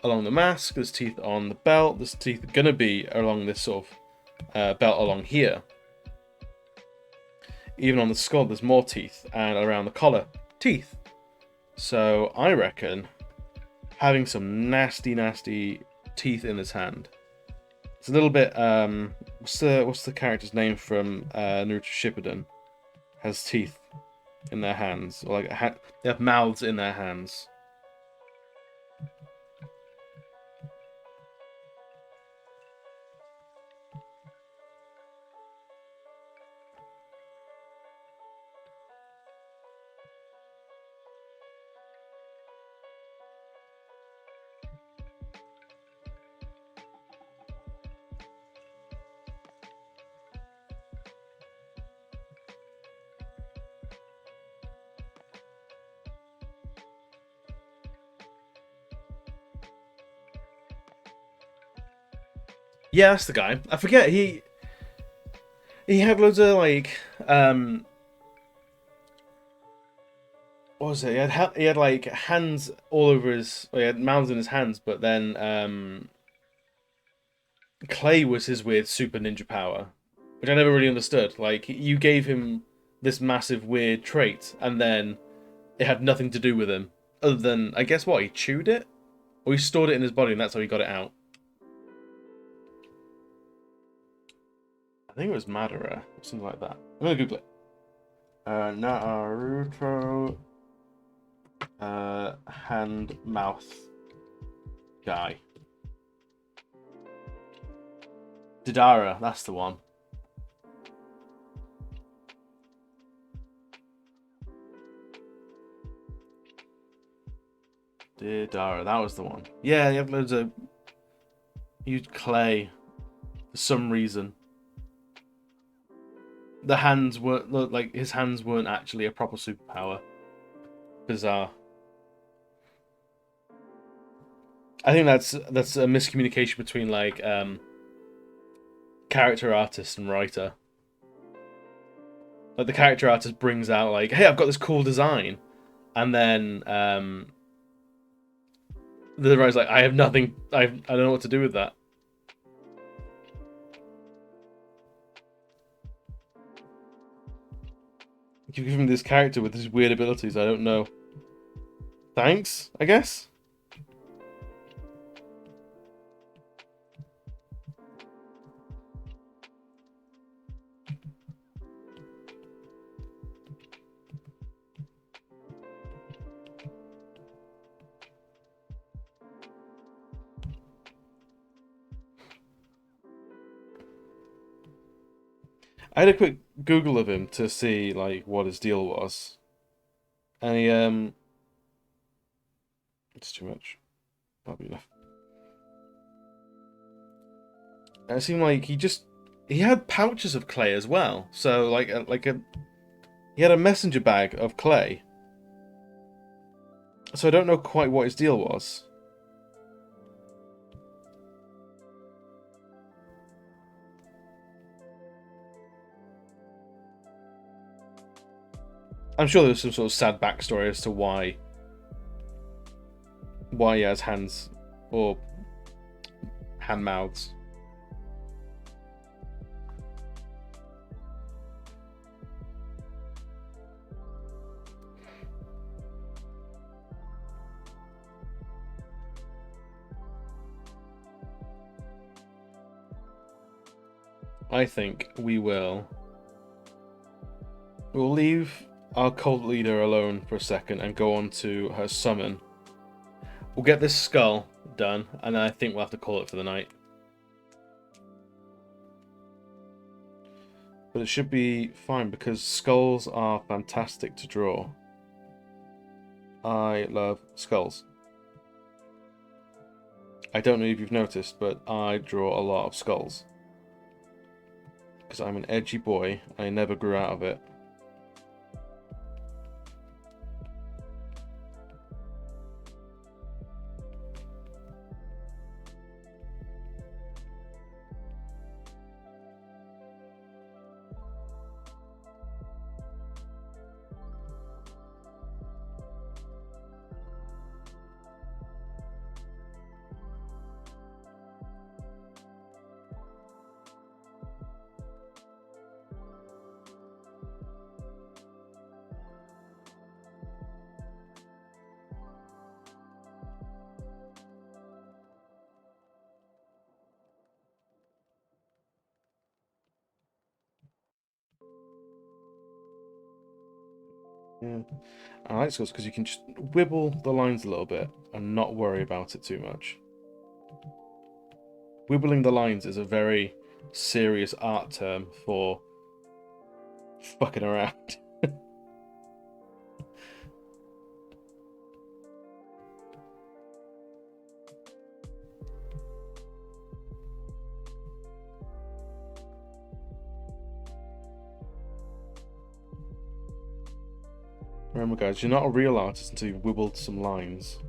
along the mask, there's teeth on the belt, there's teeth gonna be along this sort of belt along here. Even on the skull, there's more teeth, and around the collar, teeth. So I reckon having some nasty, nasty teeth in his hand. It's a little bit. What's the character's name from Naruto Shippuden? Has teeth in their hands, or like they have mouths in their hands. Yeah, that's the guy. I forget he had loads of like what was it? He had like hands all over his. Well, he had mouths in his hands, but then clay was his weird super ninja power, which I never really understood. Like you gave him this massive weird trait, and then it had nothing to do with him other than I guess what he chewed it, or he stored it in his body, and that's how he got it out. I think it was Madara, or something like that. I'm gonna Google it. Naruto hand mouth guy. Didara, that's the one. Didara, that was the one. Yeah, you have loads of used clay for some reason. The hands weren't like his hands weren't actually a proper superpower. Bizarre. I think that's a miscommunication between like character artist and writer. Like the character artist brings out like, hey, I've got this cool design, and then the writer's like, I have nothing. I don't know what to do with that. You've given me this character with these weird abilities. I don't know. Thanks, I guess. I had a quick Google of him to see like what his deal was, and he it's too much. That'll be enough. And it seemed like he had pouches of clay as well. So he had a messenger bag of clay. So I don't know quite what his deal was. I'm sure there's some sort of sad backstory as to why he has hands or hand mouths. I think we'll leave our cult leader alone for a second and go on to her summon. We'll get this skull done, and then I think we'll have to call it for the night. But it should be fine because skulls are fantastic to draw. I love skulls. I don't know if you've noticed, but I draw a lot of skulls. Because I'm an edgy boy, I never grew out of it. Yeah. I like skulls because you can just wibble the lines a little bit and not worry about it too much. Wibbling the lines is a very serious art term for fucking around. Remember, guys, you're not a real artist until you've wibbled some lines.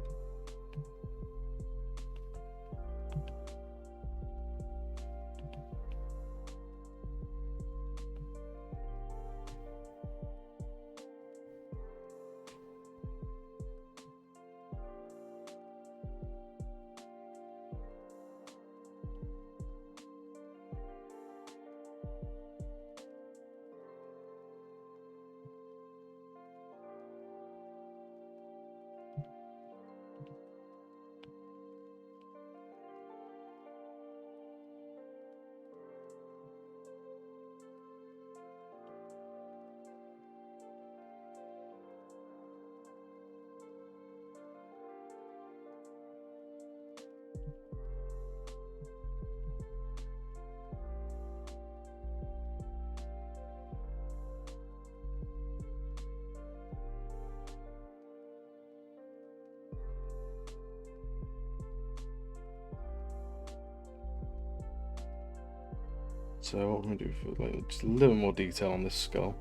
So what I'm going to do for just a little more detail on this skull.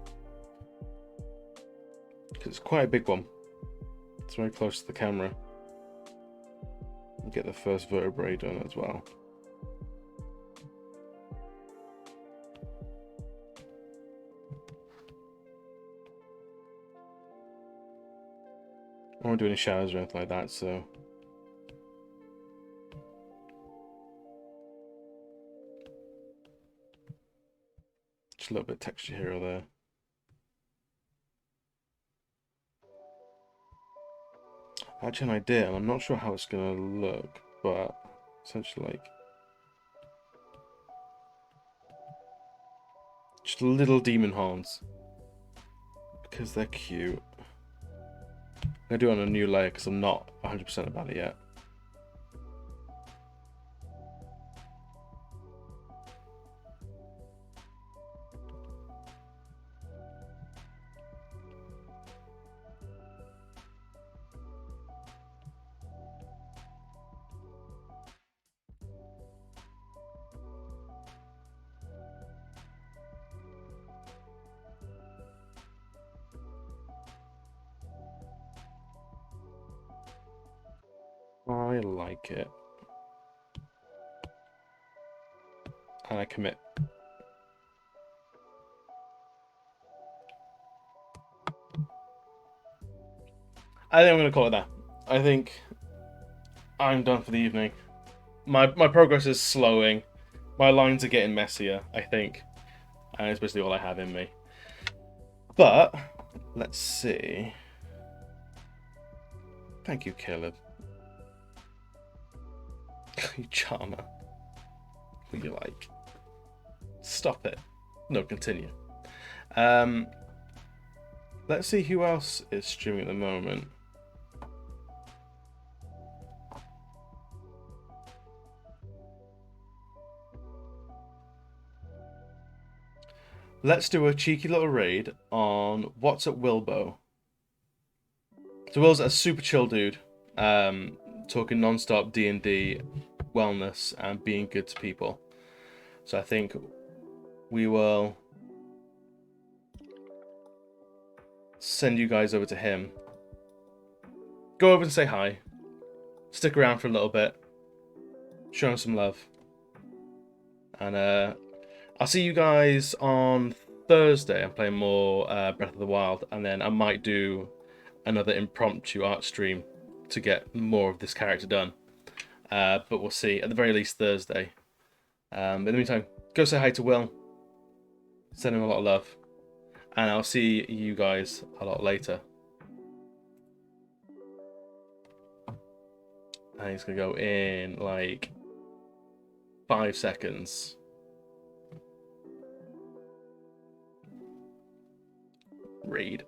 Because it's quite a big one. It's very close to the camera. And get the first vertebrae done as well. I won't do any shadows or anything like that, so... Just a little bit of texture here or there. I actually have an idea, and I'm not sure how it's going to look, but essentially like... Just little demon horns. Because they're cute. I'm going to do it on a new layer because I'm not 100% about it yet. I like it. And I commit. I think I'm going to call it that. I think I'm done for the evening. My progress is slowing. My lines are getting messier, I think. And it's basically all I have in me. But, let's see. Thank you, Caleb. You charmer. What you like? Stop it. No, continue. Let's see who else is streaming at the moment. Let's do a cheeky little raid on What's at Wilbo. So Will's a super chill dude, talking non-stop D&D, wellness, and being good to people. So I think we will send you guys over to him. Go over and say hi. Stick around for a little bit. Show him some love. And I'll see you guys on Thursday. I'm playing more Breath of the Wild, and then I might do another impromptu art stream to get more of this character done. But we'll see. At the very least, Thursday. In the meantime, go say hi to Will. Send him a lot of love. And I'll see you guys a lot later. And he's going to go in like 5 seconds. Read.